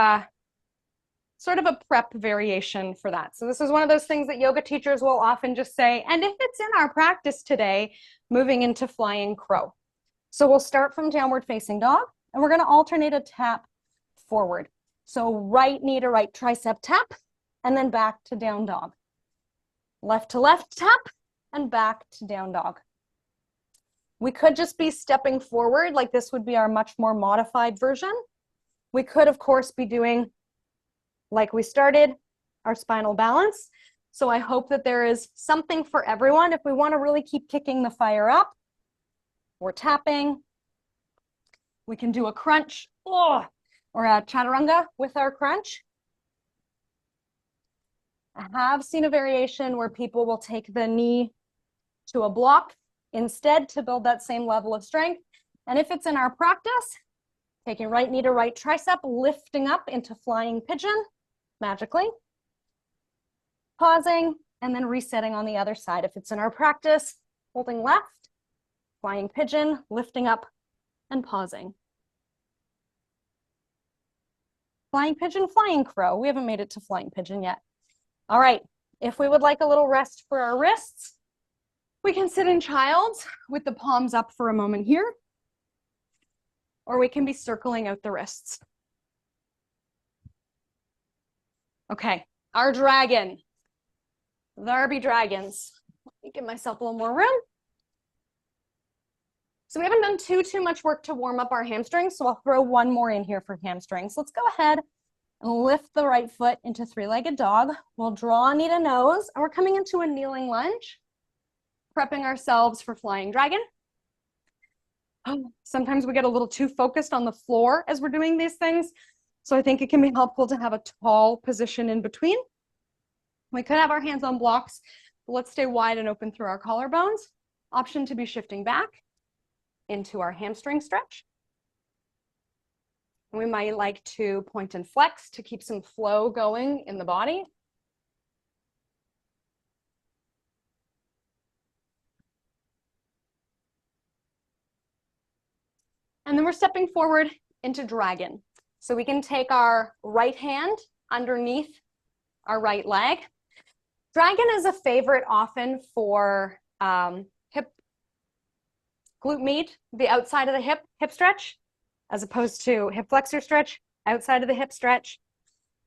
Speaker 1: sort of a prep variation for that. So this is one of those things that yoga teachers will often just say, and if it's in our practice today, moving into flying crow. So we'll start from downward facing dog, and we're going to alternate a tap forward. So right knee to right tricep tap, and then back to down dog. Left to left tap, and back to down dog. We could just be stepping forward, like this would be our much more modified version. We could, of course, be doing, like we started, our spinal balance. So I hope that there is something for everyone. If we want to really keep kicking the fire up, we're tapping. We can do a crunch. Oh, or a chaturanga with our crunch. I have seen a variation where people will take the knee to a block instead to build that same level of strength. And if it's in our practice, taking right knee to right tricep, lifting up into flying pigeon, magically. Pausing, and then resetting on the other side. If it's in our practice, holding left, flying pigeon, lifting up, and pausing. Flying pigeon, flying crow. We haven't made it to flying pigeon yet. All right, if we would like a little rest for our wrists, we can sit in child's with the palms up for a moment here, or we can be circling out the wrists. Okay, our dragon. There be dragons. Let me give myself a little more room. So we haven't done too much work to warm up our hamstrings, so I'll throw one more in here for hamstrings. Let's go ahead and lift the right foot into three-legged dog. We'll draw knee to nose, and we're coming into a kneeling lunge, prepping ourselves for flying dragon. Sometimes we get a little too focused on the floor as we're doing these things, so I think it can be helpful to have a tall position in between. We could have our hands on blocks, but let's stay wide and open through our collarbones. Option to be shifting back into our hamstring stretch. We might like to point and flex to keep some flow going in the body. And then we're stepping forward into dragon. So we can take our right hand underneath our right leg. Dragon is a favorite often for hip glute med, the outside of the hip stretch, as opposed to hip flexor stretch, outside of the hip stretch.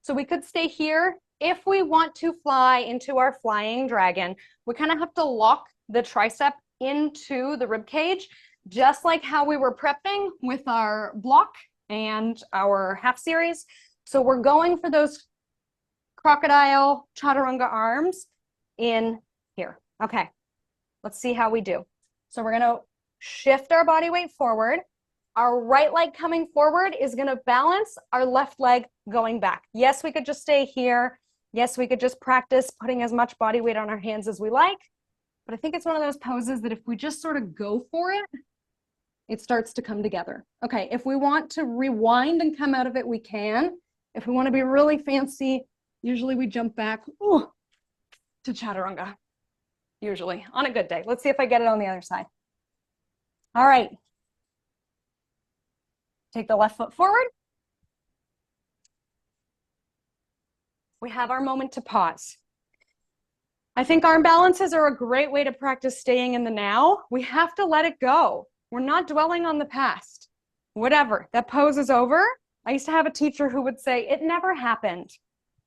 Speaker 1: So we could stay here. If we want to fly into our flying dragon, we kind of have to lock the tricep into the rib cage, just like how we were prepping with our block and our half series. So we're going for those crocodile chaturanga arms in here. Okay, let's see how we do. So we're gonna shift our body weight forward. Our right leg coming forward is gonna balance our left leg going back. Yes, we could just stay here. Yes, we could just practice putting as much body weight on our hands as we like. But I think it's one of those poses that if we just sort of go for it, it starts to come together. Okay, if we want to rewind and come out of it, we can. If we want to be really fancy, usually we jump back to chaturanga, usually, on a good day. Let's see if I get it on the other side. All right. Take the left foot forward. We have our moment to pause. I think arm balances are a great way to practice staying in the now. We have to let it go. We're not dwelling on the past. Whatever, that pose is over. I used to have a teacher who would say, it never happened,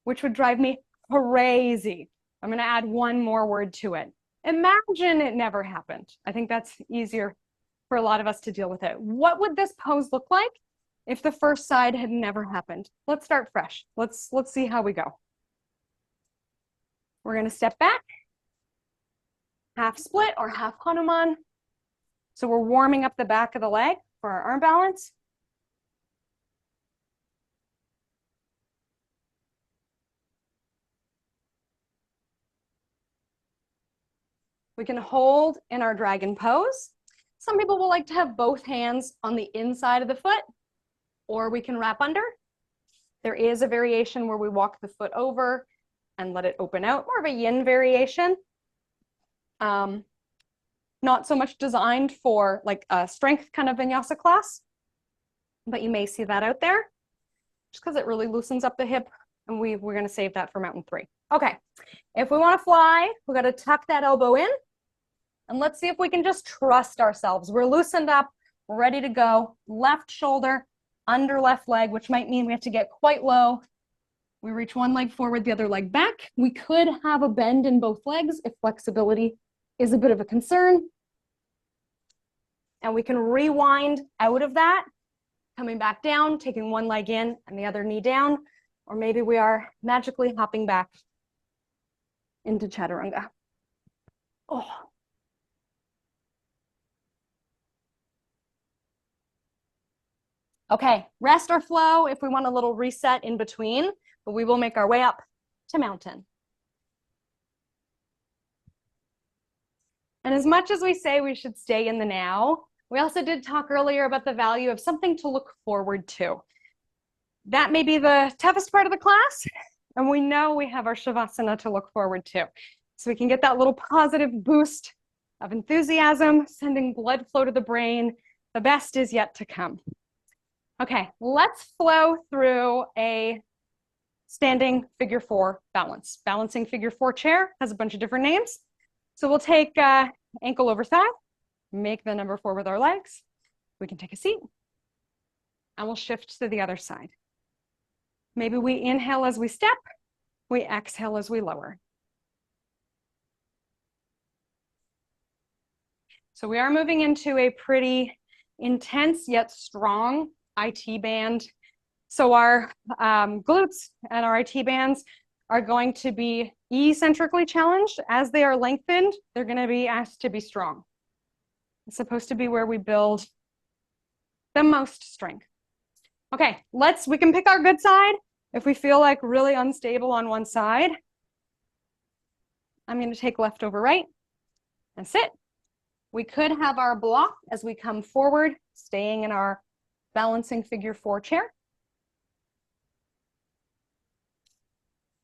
Speaker 1: which would drive me crazy. I'm gonna add one more word to it. Imagine it never happened. I think that's easier for a lot of us to deal with it. What would this pose look like if the first side had never happened? Let's start fresh. Let's see how we go. We're gonna step back, half split or half Hanuman. So we're warming up the back of the leg for our arm balance. We can hold in our dragon pose. Some people will like to have both hands on the inside of the foot, or we can wrap under. There is a variation where we walk the foot over and let it open out, more of a yin variation. Not so much designed for like a strength kind of vinyasa class, but you may see that out there just because it really loosens up the hip, and we're going to save that for mountain 3. Okay, if we want to fly, we got to tuck that elbow in, and let's see if we can just trust ourselves. We're loosened up, we're ready to go. Left shoulder under left leg, which might mean we have to get quite low. We reach one leg forward, the other leg back. We could have a bend in both legs if flexibility is a bit of a concern. And we can rewind out of that, coming back down, taking one leg in and the other knee down, or maybe we are magically hopping back into chaturanga. Oh. Okay, rest or flow if we want a little reset in between, but we will make our way up to mountain. And as much as we say we should stay in the now, we also did talk earlier about the value of something to look forward to. That may be the toughest part of the class, and we know we have our Shavasana to look forward to. So we can get that little positive boost of enthusiasm, sending blood flow to the brain. The best is yet to come. Okay, let's flow through a standing figure four balance. Balancing figure four chair has a bunch of different names. So we'll take ankle over thigh, make the number 4 with our legs. We can take a seat and we'll shift to the other side. Maybe we inhale as we step, we exhale as we lower. So we are moving into a pretty intense yet strong IT band. So our glutes and our IT bands are going to be eccentrically challenged. As they are lengthened, they're going to be asked to be strong. It's supposed to be where we build the most strength. Okay, we can pick our good side. If we feel like really unstable on one side, I'm going to take left over right and sit. We could have our block as we come forward, staying in our balancing figure 4 chair.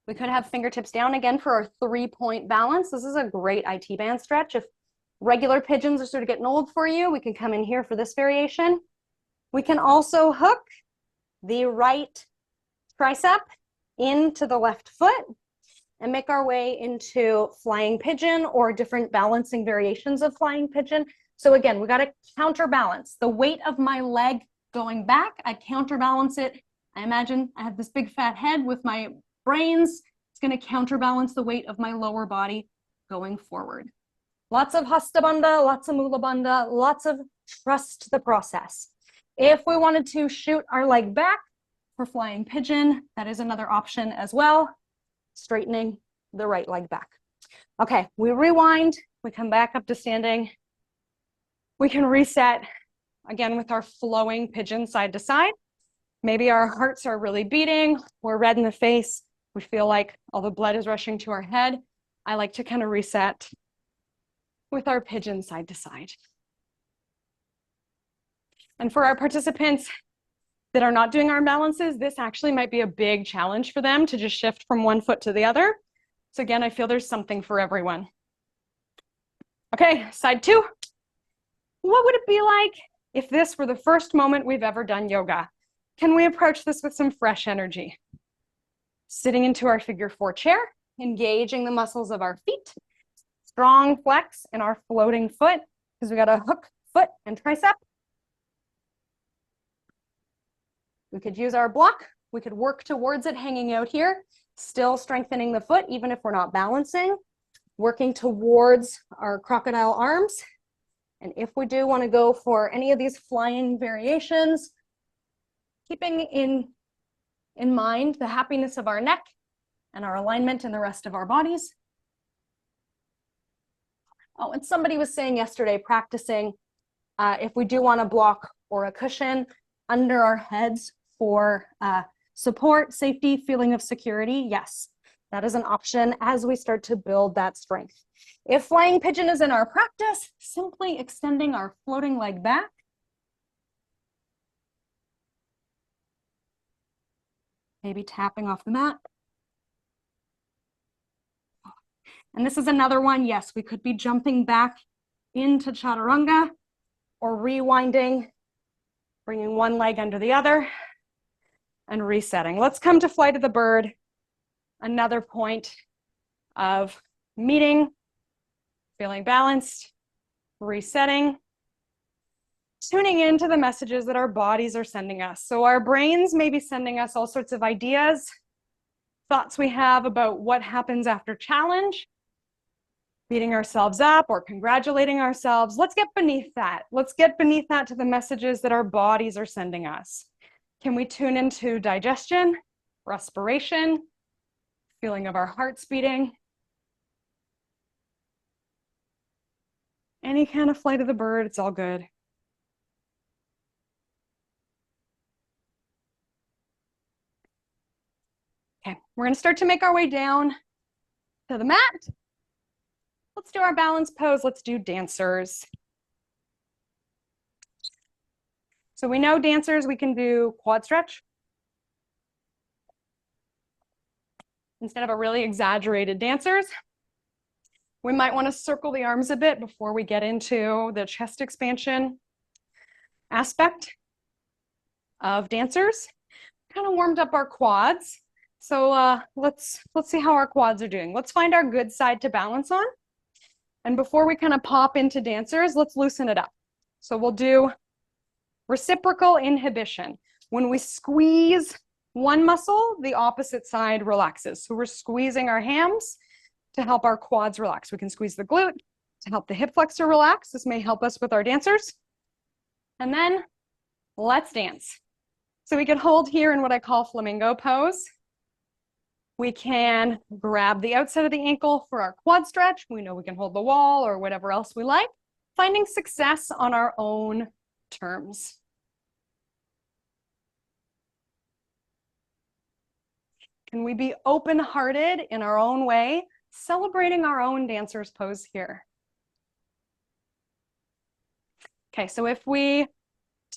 Speaker 1: We could have fingertips down again for our 3-point balance. This is a great IT band stretch. If regular pigeons are sort of getting old for you, we can come in here for this variation. We can also hook the right tricep into the left foot and make our way into flying pigeon or different balancing variations of flying pigeon. So again, we got to counterbalance the weight of my leg going back. I counterbalance it. I imagine I have this big fat head with my brains. It's going to counterbalance the weight of my lower body going forward. Lots of Hasta Bandha, lots of Mula Bandha, lots of trust the process. If we wanted to shoot our leg back for flying pigeon, that is another option as well. Straightening the right leg back. Okay, we rewind, we come back up to standing. We can reset again with our flowing pigeon side to side. Maybe our hearts are really beating, we're red in the face, we feel like all the blood is rushing to our head. I like to kind of reset with our pigeon side to side. And for our participants that are not doing arm balances, this actually might be a big challenge for them to just shift from one foot to the other. So again, I feel there's something for everyone. Okay, side 2. What would it be like if this were the first moment we've ever done yoga? Can we approach this with some fresh energy? Sitting into our figure 4 chair, engaging the muscles of our feet, strong flex in our floating foot, because we got a hook foot and tricep. We could use our block. We could work towards it hanging out here, still strengthening the foot, even if we're not balancing, working towards our crocodile arms. And if we do want to go for any of these flying variations, keeping in mind the happiness of our neck and our alignment in the rest of our bodies. Oh, and somebody was saying yesterday, practicing if we do want a block or a cushion under our heads for support, safety, feeling of security. Yes, that is an option as we start to build that strength. If flying pigeon is in our practice, simply extending our floating leg back. Maybe tapping off the mat. And this is another one. Yes, we could be jumping back into chaturanga or rewinding, bringing one leg under the other and resetting. Let's come to flight of the bird. Another point of meeting, feeling balanced, resetting, tuning into the messages that our bodies are sending us. So our brains may be sending us all sorts of ideas, thoughts we have about what happens after challenge, beating ourselves up or congratulating ourselves. Let's get beneath that. Let's get beneath that to the messages that our bodies are sending us. Can we tune into digestion, respiration, feeling of our hearts beating? Any kind of flight of the bird, it's all good. Okay, we're gonna start to make our way down to the mat. Let's do our balance pose. Let's do dancers. So we know dancers, we can do quad stretch. Instead of a really exaggerated dancers, we might want to circle the arms a bit before we get into the chest expansion aspect of dancers. Kind of warmed up our quads. So let's see how our quads are doing. Let's find our good side to balance on. And before we kind of pop into dancers, let's loosen it up. So we'll do reciprocal inhibition. When we squeeze one muscle, the opposite side relaxes. So we're squeezing our hams to help our quads relax. We can squeeze the glute to help the hip flexor relax. This may help us with our dancers. And then let's dance. So we can hold here in what I call flamingo pose. We can grab the outside of the ankle for our quad stretch. We know we can hold the wall or whatever else we like, finding success on our own terms. Can we be open-hearted in our own way, celebrating our own dancer's pose here? Okay, so if we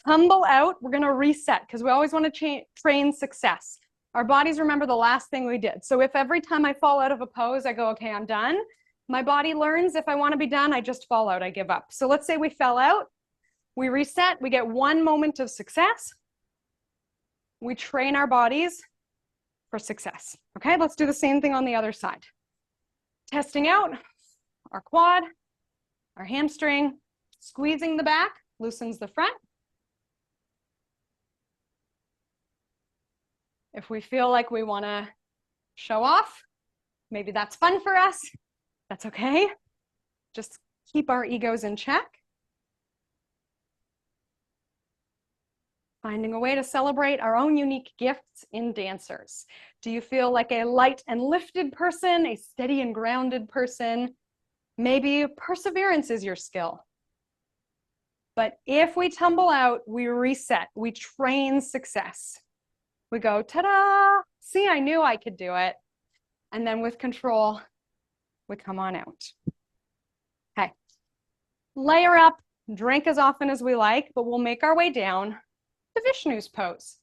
Speaker 1: tumble out, we're gonna reset because we always want to train success. Our bodies remember the last thing we did. So if every time I fall out of a pose, I go, okay, I'm done. My body learns if I want to be done, I just fall out, I give up. So let's say we fell out, we reset, we get one moment of success. We train our bodies for success. Okay, let's do the same thing on the other side. Testing out our quad, our hamstring, squeezing the back, loosens the front. If we feel like we want to show off, maybe that's fun for us. That's okay. Just keep our egos in check. Finding a way to celebrate our own unique gifts in dancers. Do you feel like a light and lifted person, a steady and grounded person? Maybe perseverance is your skill. But if we tumble out, we reset, we train success. We go, ta-da, see, I knew I could do it. And then with control, we come on out. Okay, layer up, drink as often as we like, but we'll make our way down to Vishnu's pose.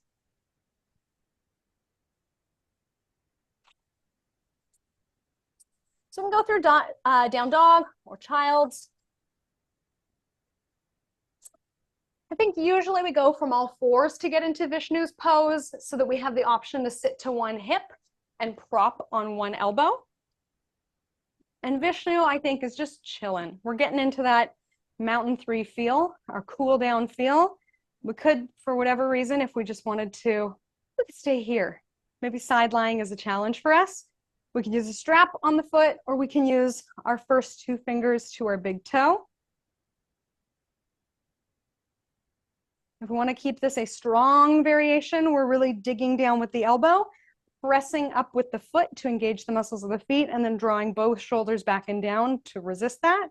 Speaker 1: So we'll go through down dog or child's. I think usually we go from all fours to get into Vishnu's pose so that we have the option to sit to one hip and prop on one elbow. And Vishnu, I think, is just chilling. We're getting into that mountain 3 feel, our cool down feel. We could, for whatever reason, if we just wanted to, we could stay here. Maybe side lying is a challenge for us. We can use a strap on the foot, or we can use our first 2 fingers to our big toe. If we want to keep this a strong variation, we're really digging down with the elbow, pressing up with the foot to engage the muscles of the feet, and then drawing both shoulders back and down to resist that.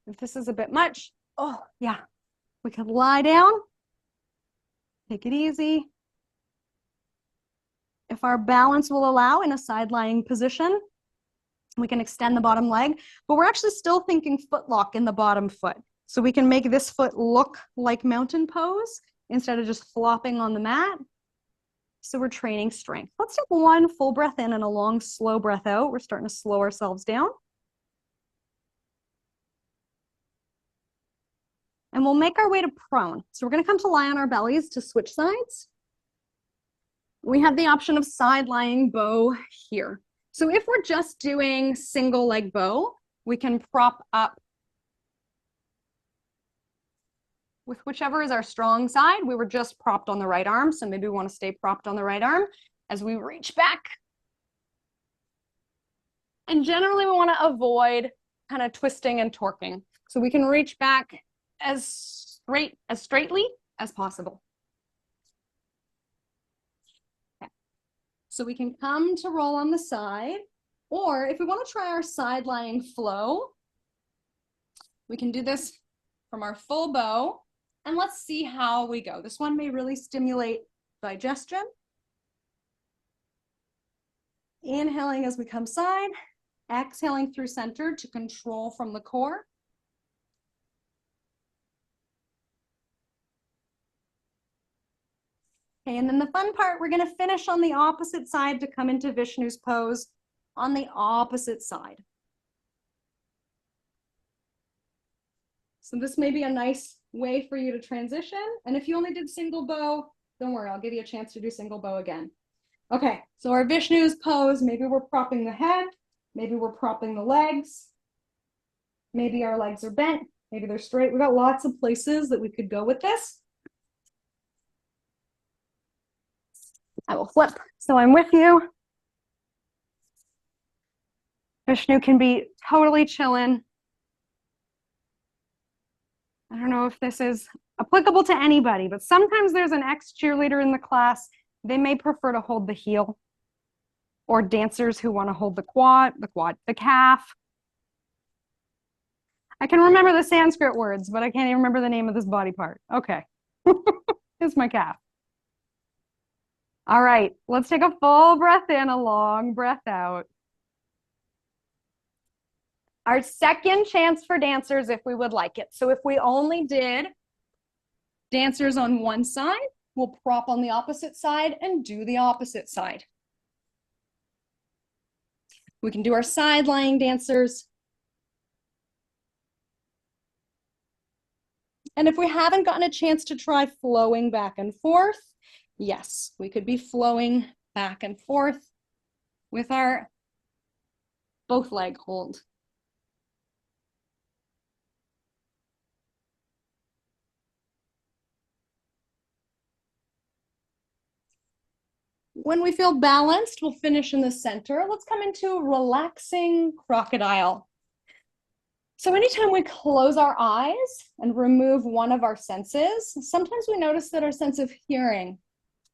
Speaker 1: If this is a bit much, oh yeah, we can lie down, take it easy. If our balance will allow in a side lying position, we can extend the bottom leg, but we're actually still thinking foot lock in the bottom foot. So we can make this foot look like mountain pose instead of just flopping on the mat. So we're training strength. Let's take one full breath in and a long, slow breath out. We're starting to slow ourselves down. And we'll make our way to prone. So we're going to come to lie on our bellies to switch sides. We have the option of side lying bow here. So if we're just doing single leg bow, we can prop up with whichever is our strong side. We were just propped on the right arm, so maybe we want to stay propped on the right arm as we reach back. And generally we want to avoid kind of twisting and torquing. So we can reach back as straightly as possible. Okay. So we can come to roll on the side, or if we want to try our side lying flow, we can do this from our full bow. And let's see how we go. This one may really stimulate digestion. Inhaling as we come side, exhaling through center to control from the core. Okay, and then the fun part, we're gonna finish on the opposite side to come into Vishnu's pose on the opposite side. So this may be a nice way for you to transition. And if you only did single bow, don't worry, I'll give you a chance to do single bow again. Okay, so our Vishnu's pose, maybe we're propping the head, maybe we're propping the legs, maybe our legs are bent, maybe they're straight. We've got lots of places that we could go with this. I will flip, so I'm with you. Vishnu can be totally chillin'. I don't know if this is applicable to anybody, but sometimes there's an ex-cheerleader in the class. They may prefer to hold the heel, or dancers who want to hold the calf. I can remember the Sanskrit words, but I can't even remember the name of this body part. Okay. It's my calf. All right, let's take a full breath in, a long breath out. Our second chance for dancers if we would like it. So if we only did dancers on one side, we'll prop on the opposite side and do the opposite side. We can do our side lying dancers. And if we haven't gotten a chance to try flowing back and forth, yes, we could be flowing back and forth with our both leg hold. When we feel balanced, we'll finish in the center. Let's come into relaxing crocodile. So anytime we close our eyes and remove one of our senses, sometimes we notice that our sense of hearing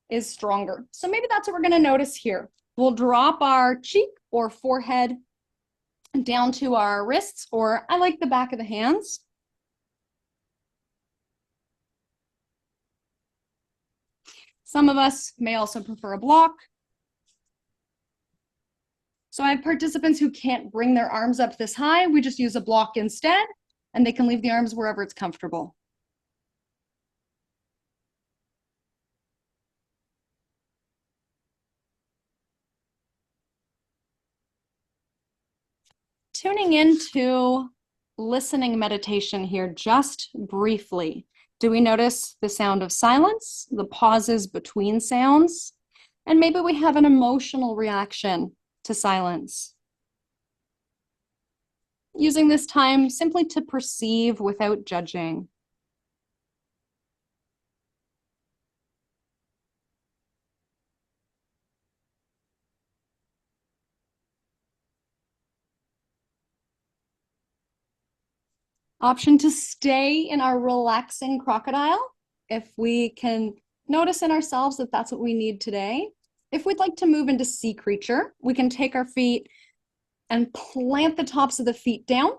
Speaker 1: is stronger. So maybe that's what we're going to notice here. We'll drop our cheek or forehead down to our wrists, or I like the back of the hands. Some of us may also prefer a block. So I have participants who can't bring their arms up this high. We just use a block instead, and they can leave the arms wherever it's comfortable. Tuning into listening meditation here just briefly. Do we notice the sound of silence, the pauses between sounds? And maybe we have an emotional reaction to silence. Using this time simply to perceive without judging. Option to stay in our relaxing crocodile if we can notice in ourselves that that's what we need today. If we'd like to move into sea creature, we can take our feet and plant the tops of the feet down,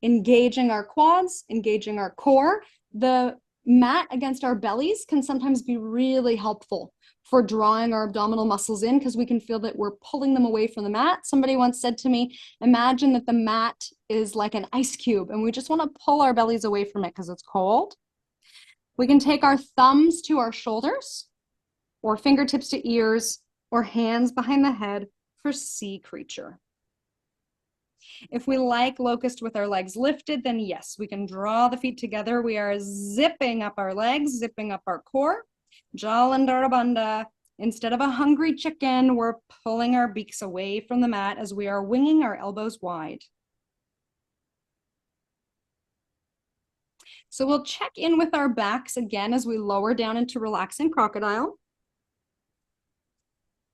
Speaker 1: engaging our quads, engaging our core. The mat against our bellies can sometimes be really helpful for drawing our abdominal muscles in because we can feel that we're pulling them away from the mat. Somebody once said to me, imagine that the mat is like an ice cube and we just want to pull our bellies away from it because it's cold. We can take our thumbs to our shoulders or fingertips to ears or hands behind the head for sea creature. If we like locust with our legs lifted, then yes, we can draw the feet together. We are zipping up our legs, zipping up our core. Jalandhara Bandha. Instead of a hungry chicken, we're pulling our beaks away from the mat as we are winging our elbows wide. So we'll check in with our backs again as we lower down into relaxing crocodile.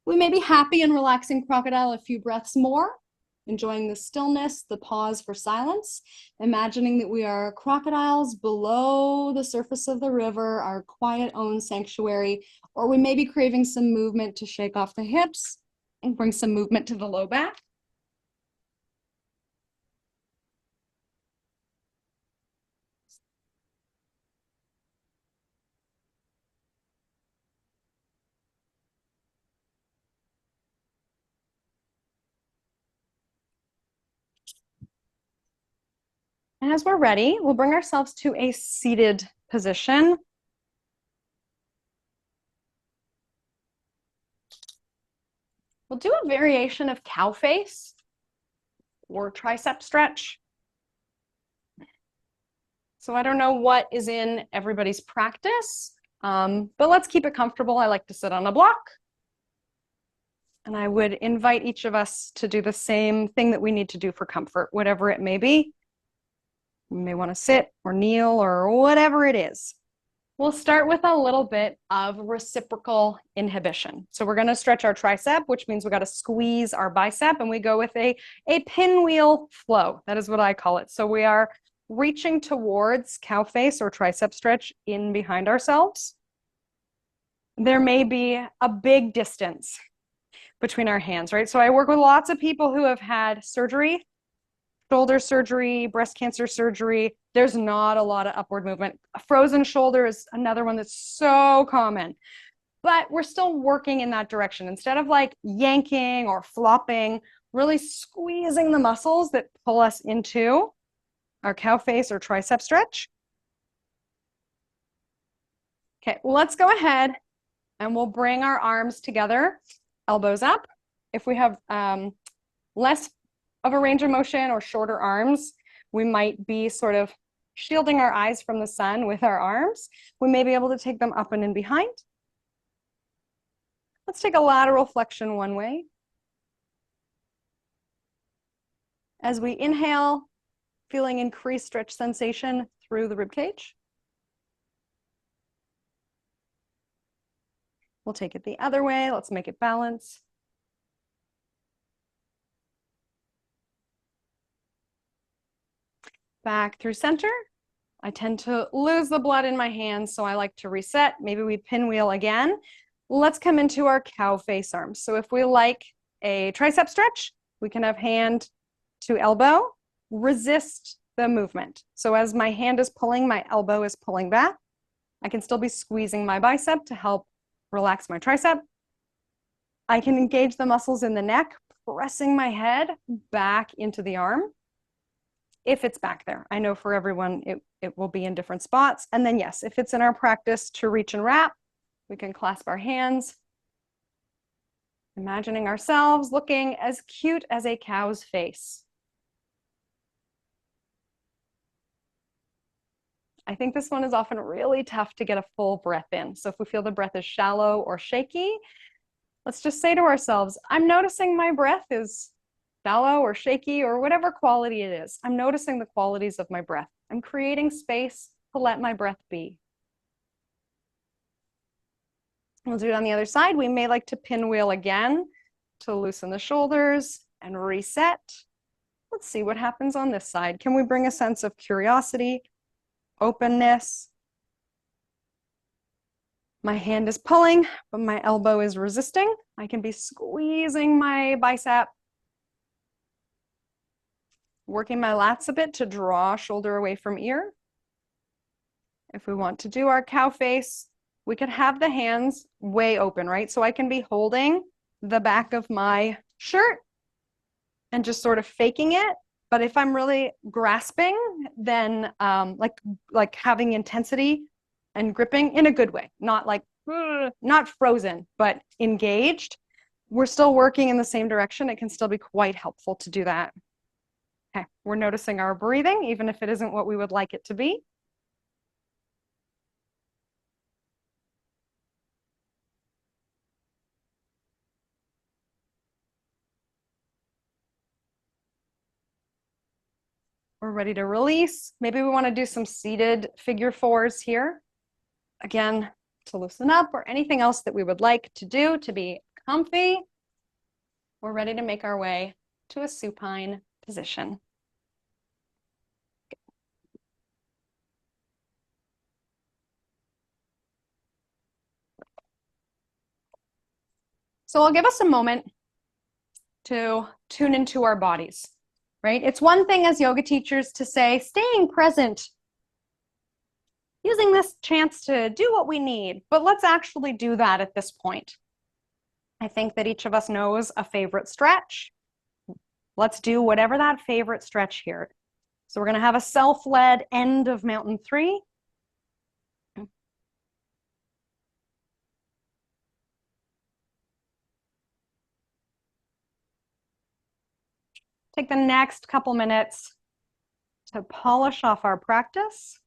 Speaker 1: We may be happy in relaxing crocodile a few breaths more, enjoying the stillness, the pause for silence, imagining that we are crocodiles below the surface of the river, our quiet own sanctuary, or we may be craving some movement to shake off the hips and bring some movement to the low back. And as we're ready, we'll bring ourselves to a seated position. We'll do a variation of cow face or tricep stretch. So I don't know what is in everybody's practice, but let's keep it comfortable. I like to sit on a block. And I would invite each of us to do the same thing that we need to do for comfort, whatever it may be. You may want to sit or kneel or whatever it is. We'll start with a little bit of reciprocal inhibition. So we're going to stretch our tricep, which means we got to squeeze our bicep, and we go with a pinwheel flow. That is what I call it. So we are reaching towards cow face or tricep stretch in behind ourselves. There may be a big distance between our hands, right? So I work with lots of people who have had surgery, shoulder surgery, breast cancer surgery. There's not a lot of upward movement. A frozen shoulder is another one that's so common, but we're still working in that direction. Instead of like yanking or flopping, really squeezing the muscles that pull us into our cow face or tricep stretch. Okay, let's go ahead and we'll bring our arms together, elbows up. If we have less of a range of motion or shorter arms, we might be sort of shielding our eyes from the sun with our arms. We may be able to take them up and in behind. Let's take a lateral flexion one way. As we inhale, feeling increased stretch sensation through the rib cage. We'll take it the other way. Let's make it balance. Back through center. I tend to lose the blood in my hands, so I like to reset. Maybe we pinwheel again. Let's come into our cow face arms. So if we like a tricep stretch, we can have hand to elbow, resist the movement. So as my hand is pulling, my elbow is pulling back. I can still be squeezing my bicep to help relax my tricep. I can engage the muscles in the neck, pressing my head back into the arm. If it's back there. I know for everyone, it will be in different spots. And then yes, if it's in our practice to reach and wrap, we can clasp our hands, imagining ourselves looking as cute as a cow's face. I think this one is often really tough to get a full breath in. So if we feel the breath is shallow or shaky, let's just say to ourselves, I'm noticing my breath is shallow or shaky or whatever quality it is. I'm noticing the qualities of my breath. I'm creating space to let my breath be. We'll do it on the other side. We may like to pinwheel again to loosen the shoulders and reset. Let's see what happens on this side. Can we bring a sense of curiosity, openness? My hand is pulling, but my elbow is resisting. I can be squeezing my bicep, working my lats a bit to draw shoulder away from ear. If we want to do our cow face, we could have the hands way open, right? So I can be holding the back of my shirt and just sort of faking it. But if I'm really grasping, then like having intensity and gripping in a good way, not like, not frozen, but engaged. We're still working in the same direction. It can still be quite helpful to do that. Okay, we're noticing our breathing, even if it isn't what we would like it to be. We're ready to release. Maybe we want to do some seated figure fours here. Again, to loosen up or anything else that we would like to do to be comfy. We're ready to make our way to a supine position. So I'll give us a moment to tune into our bodies, right? It's one thing as yoga teachers to say, staying present, using this chance to do what we need, but let's actually do that at this point. I think that each of us knows a favorite stretch. Let's do whatever that favorite stretch here. So we're going to have a self-led end of mountain 3. Take the next couple minutes to polish off our practice.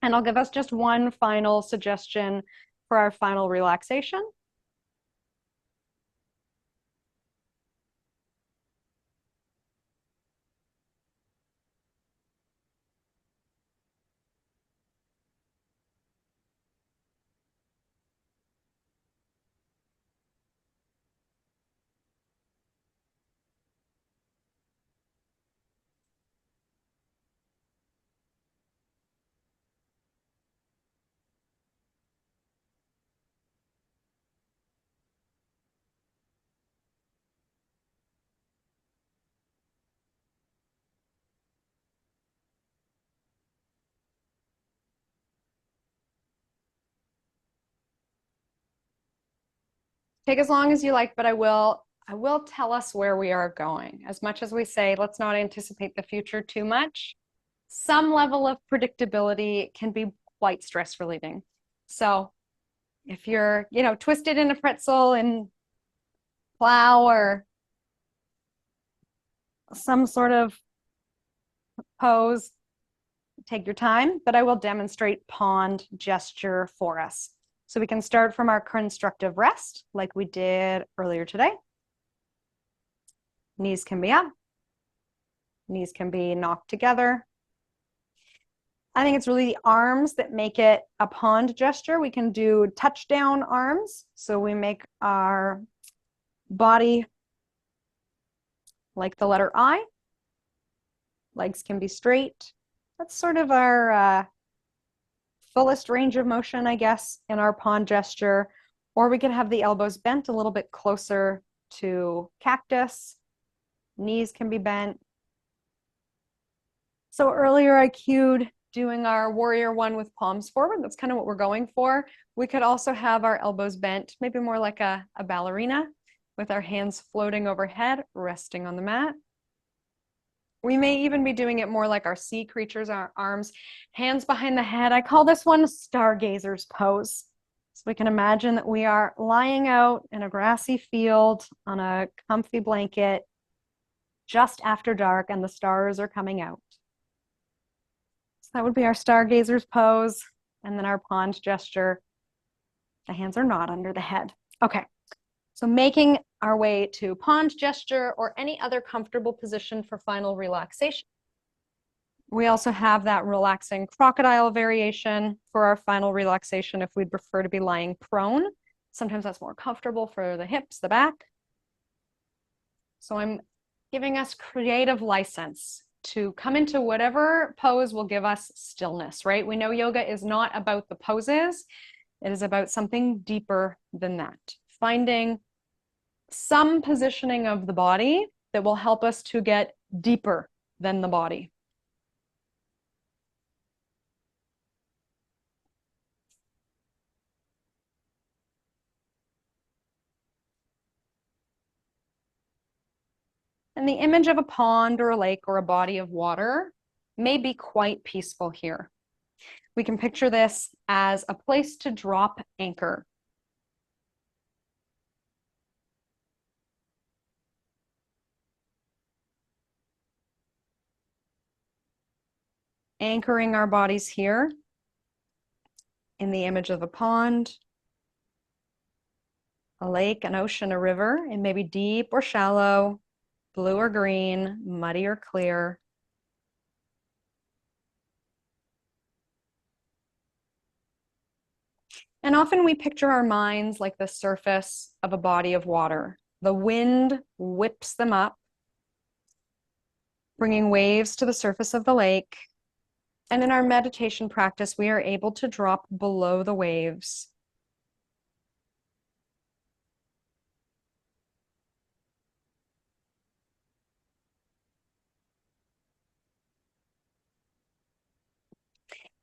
Speaker 1: And I'll give us just one final suggestion for our final relaxation. Take as long as you like, but I will tell us where we are going. As much as we say, let's not anticipate the future too much, some level of predictability can be quite stress relieving. So if you're, twisted in a pretzel and plow or some sort of pose, take your time, but I will demonstrate pond gesture for us. So we can start from our constructive rest like we did earlier today. Knees can be up. Knees can be knocked together. I think it's really the arms that make it a pond gesture. We can do touchdown arms. So we make our body like the letter I. Legs can be straight. That's sort of our fullest range of motion, I guess, in our pond gesture. Or we could have the elbows bent a little bit closer to cactus. Knees can be bent. So earlier I cued doing our warrior 1 with palms forward. That's kind of what we're going for. We could also have our elbows bent, maybe more like a ballerina, with our hands floating overhead, resting on the mat. We may even be doing it more like our sea creatures, our arms, hands behind the head. I call this one stargazer's pose. So we can imagine that we are lying out in a grassy field on a comfy blanket just after dark and the stars are coming out. So that would be our stargazer's pose. And then our pond gesture. The hands are not under the head. Okay, so making our way to pond gesture or any other comfortable position for final relaxation. We also have that relaxing crocodile variation for our final relaxation if we'd prefer to be lying prone. Sometimes that's more comfortable for the hips, the back. So I'm giving us creative license to come into whatever pose will give us stillness, right? We know yoga is not about the poses. It is about something deeper than that. Finding some positioning of the body that will help us to get deeper than the body. And the image of a pond or a lake or a body of water may be quite peaceful here. We can picture this as a place to drop anchor. Anchoring our bodies here in the image of a pond, a lake, an ocean, a river. It may be deep or shallow, blue or green, muddy or clear. And often we picture our minds like the surface of a body of water. The wind whips them up, bringing waves to the surface of the lake. And in our meditation practice, we are able to drop below the waves.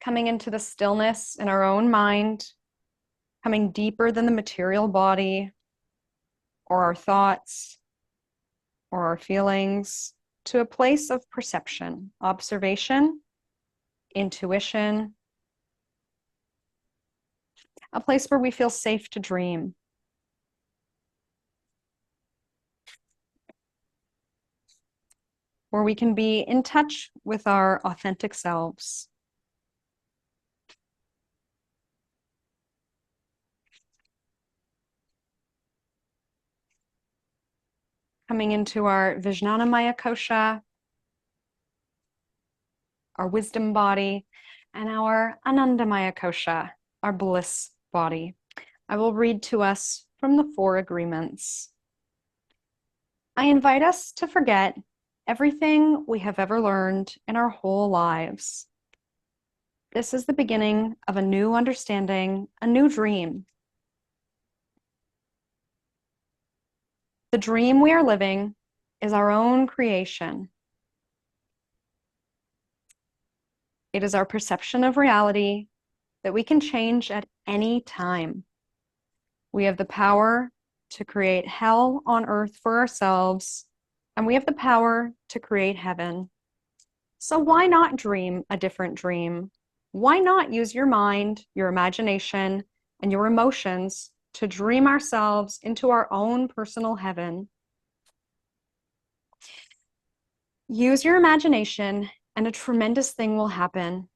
Speaker 1: Coming into the stillness in our own mind, coming deeper than the material body or our thoughts or our feelings. to a place of perception, observation, intuition, a place where we feel safe to dream. Where we can be in touch with our authentic selves. Coming into our Vijnanamaya Kosha, our wisdom body, and our Anandamaya Kosha, our bliss body. I will read to us from the 4 agreements. I invite us to forget everything we have ever learned in our whole lives. This is the beginning of a new understanding, a new dream. The dream we are living is our own creation. It is our perception of reality that we can change at any time. We have the power to create hell on earth for ourselves, and we have the power to create heaven. So why not dream a different dream? Why not use your mind, your imagination, and your emotions to dream ourselves into our own personal heaven? Use your imagination, and a tremendous thing will happen.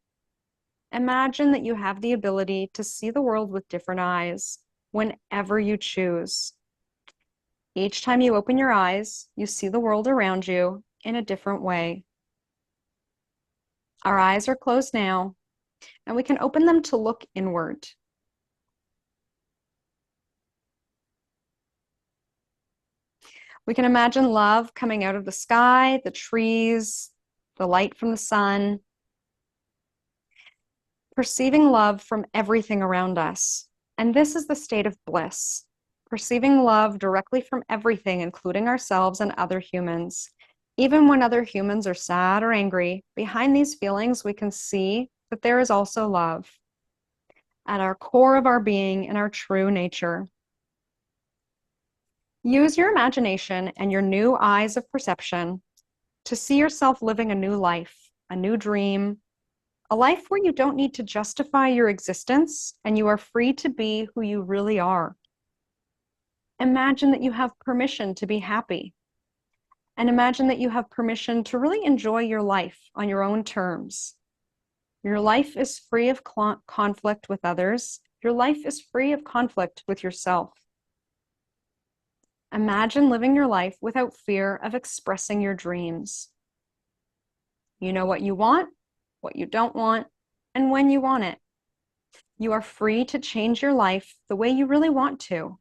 Speaker 1: Imagine that you have the ability to see the world with different eyes whenever you choose. Each time you open your eyes, you see the world around you in a different way. Our eyes are closed now, and we can open them to look inward. We can imagine love coming out of the sky, the trees, the light from the sun, perceiving love from everything around us. And this is the state of bliss, perceiving love directly from everything, including ourselves and other humans. Even when other humans are sad or angry, behind these feelings, we can see that there is also love at our core of our being and our true nature. Use your imagination and your new eyes of perception to see yourself living a new life, a new dream, a life where you don't need to justify your existence and you are free to be who you really are. Imagine that you have permission to be happy. And imagine that you have permission to really enjoy your life on your own terms. Your life is free of conflict with others. Your life is free of conflict with yourself. Imagine living your life without fear of expressing your dreams. You know what you want, what you don't want, and when you want it. You are free to change your life the way you really want to.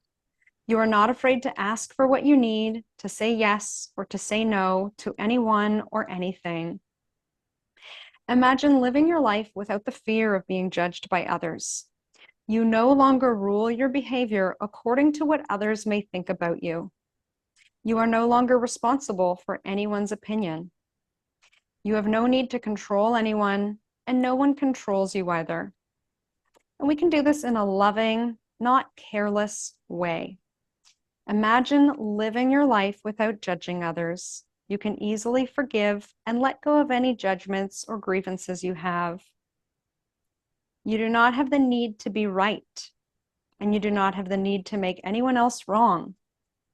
Speaker 1: You are not afraid to ask for what you need, to say yes or to say no to anyone or anything. Imagine living your life without the fear of being judged by others. You no longer rule your behavior according to what others may think about you. You are no longer responsible for anyone's opinion. You have no need to control anyone, and no one controls you either. And we can do this in a loving, not careless way. Imagine living your life without judging others. You can easily forgive and let go of any judgments or grievances you have. You do not have the need to be right, and you do not have the need to make anyone else wrong,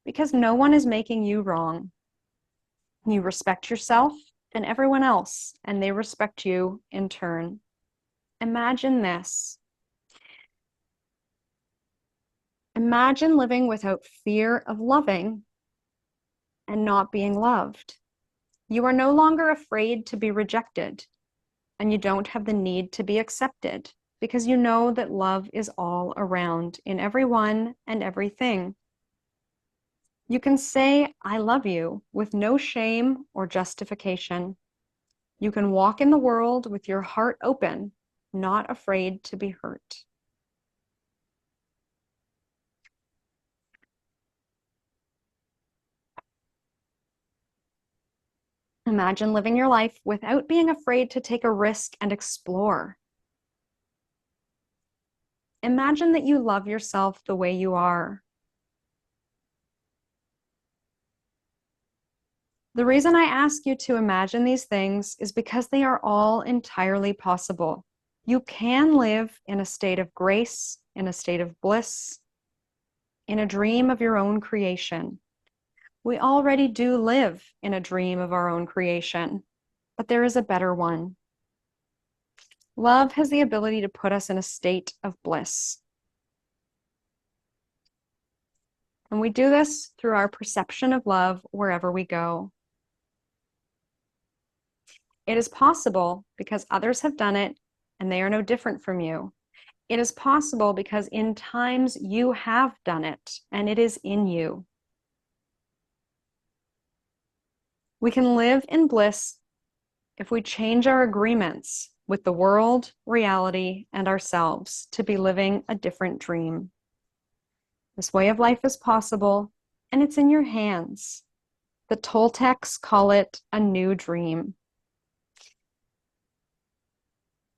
Speaker 1: because no one is making you wrong. You respect yourself and everyone else, and they respect you in turn. Imagine this. Imagine living without fear of loving and not being loved. You are no longer afraid to be rejected, and you don't have the need to be accepted because you know that love is all around in everyone and everything. You can say, I love you with no shame or justification. You can walk in the world with your heart open, not afraid to be hurt. Imagine living your life without being afraid to take a risk and explore. Imagine that you love yourself the way you are. The reason I ask you to imagine these things is because they are all entirely possible. You can live in a state of grace, in a state of bliss, in a dream of your own creation. We already do live in a dream of our own creation, but there is a better one. Love has the ability to put us in a state of bliss. And we do this through our perception of love wherever we go. It is possible because others have done it and they are no different from you. It is possible because in times you have done it and it is in you. We can live in bliss if we change our agreements with the world, reality, and ourselves to be living a different dream. This way of life is possible, and it's in your hands. The Toltecs call it a new dream.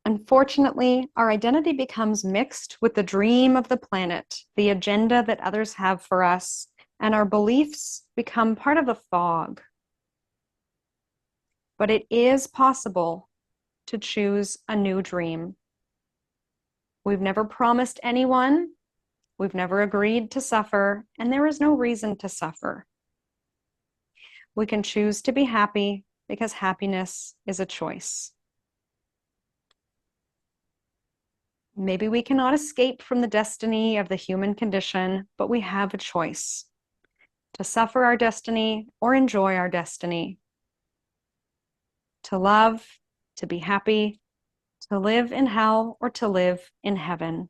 Speaker 1: Unfortunately, our identity becomes mixed with the dream of the planet, the agenda that others have for us, and our beliefs become part of a fog. But it is possible to choose a new dream. We've never promised anyone, we've never agreed to suffer, and there is no reason to suffer. We can choose to be happy because happiness is a choice. Maybe we cannot escape from the destiny of the human condition, but we have a choice to suffer our destiny or enjoy our destiny, to love, to be happy, to live in hell or to live in heaven.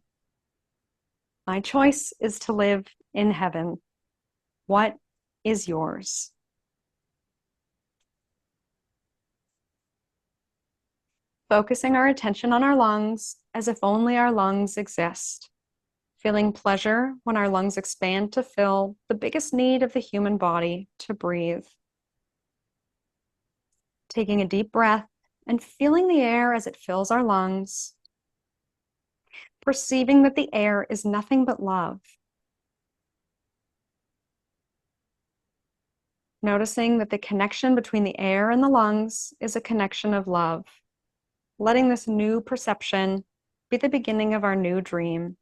Speaker 1: My choice is to live in heaven. What is yours? Focusing our attention on our lungs as if only our lungs exist. Feeling pleasure when our lungs expand to fill the biggest need of the human body, to breathe. Taking a deep breath and feeling the air as it fills our lungs. Perceiving that the air is nothing but love. Noticing that the connection between the air and the lungs is a connection of love. Letting this new perception be the beginning of our new dream.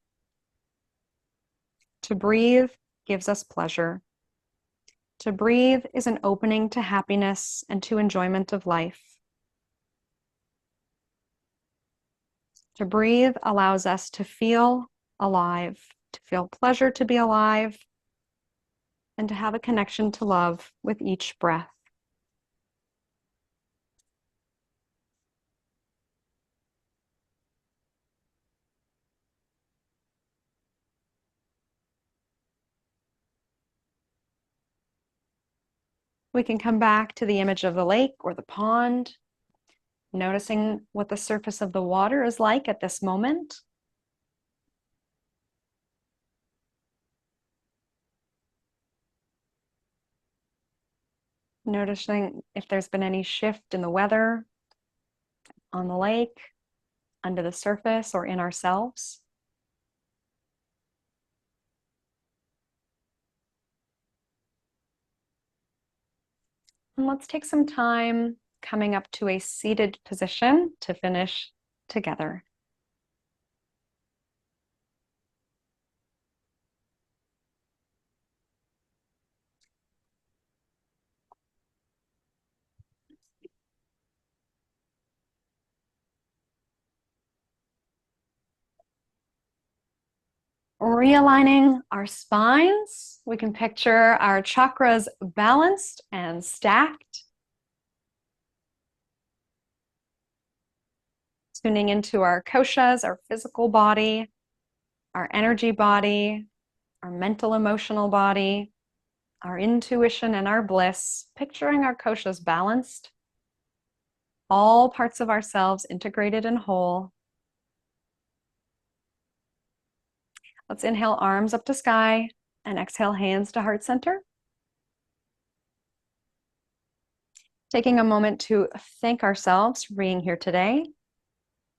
Speaker 1: To breathe gives us pleasure. To breathe is an opening to happiness and to enjoyment of life. To breathe allows us to feel alive, to feel pleasure to be alive, and to have a connection to love with each breath. We can come back to the image of the lake or the pond, noticing what the surface of the water is like at this moment. Noticing if there's been any shift in the weather on the lake, under the surface, or in ourselves. And let's take some time coming up to a seated position to finish together. Realigning our spines, we can picture our chakras balanced and stacked. Tuning into our koshas, our physical body, our energy body, our mental emotional body, our intuition and our bliss, picturing our koshas balanced, all parts of ourselves integrated and whole. Let's inhale, arms up to sky, and exhale, hands to heart center. Taking a moment to thank ourselves for being here today.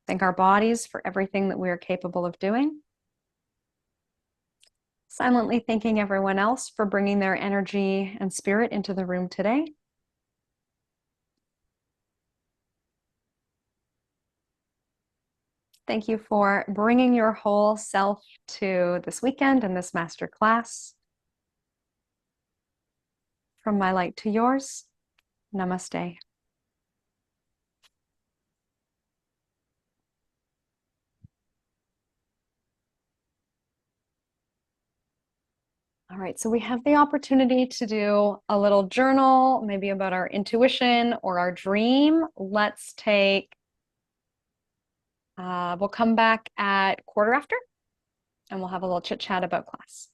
Speaker 1: Thank our bodies for everything that we are capable of doing. Silently thanking everyone else for bringing their energy and spirit into the room today. Thank you for bringing your whole self to this weekend and this master class. From my light to yours, namaste. All right, so we have the opportunity to do a little journal, maybe about our intuition or our dream. Let's take, we'll come back at 1/4 after and we'll have a little chit chat about class.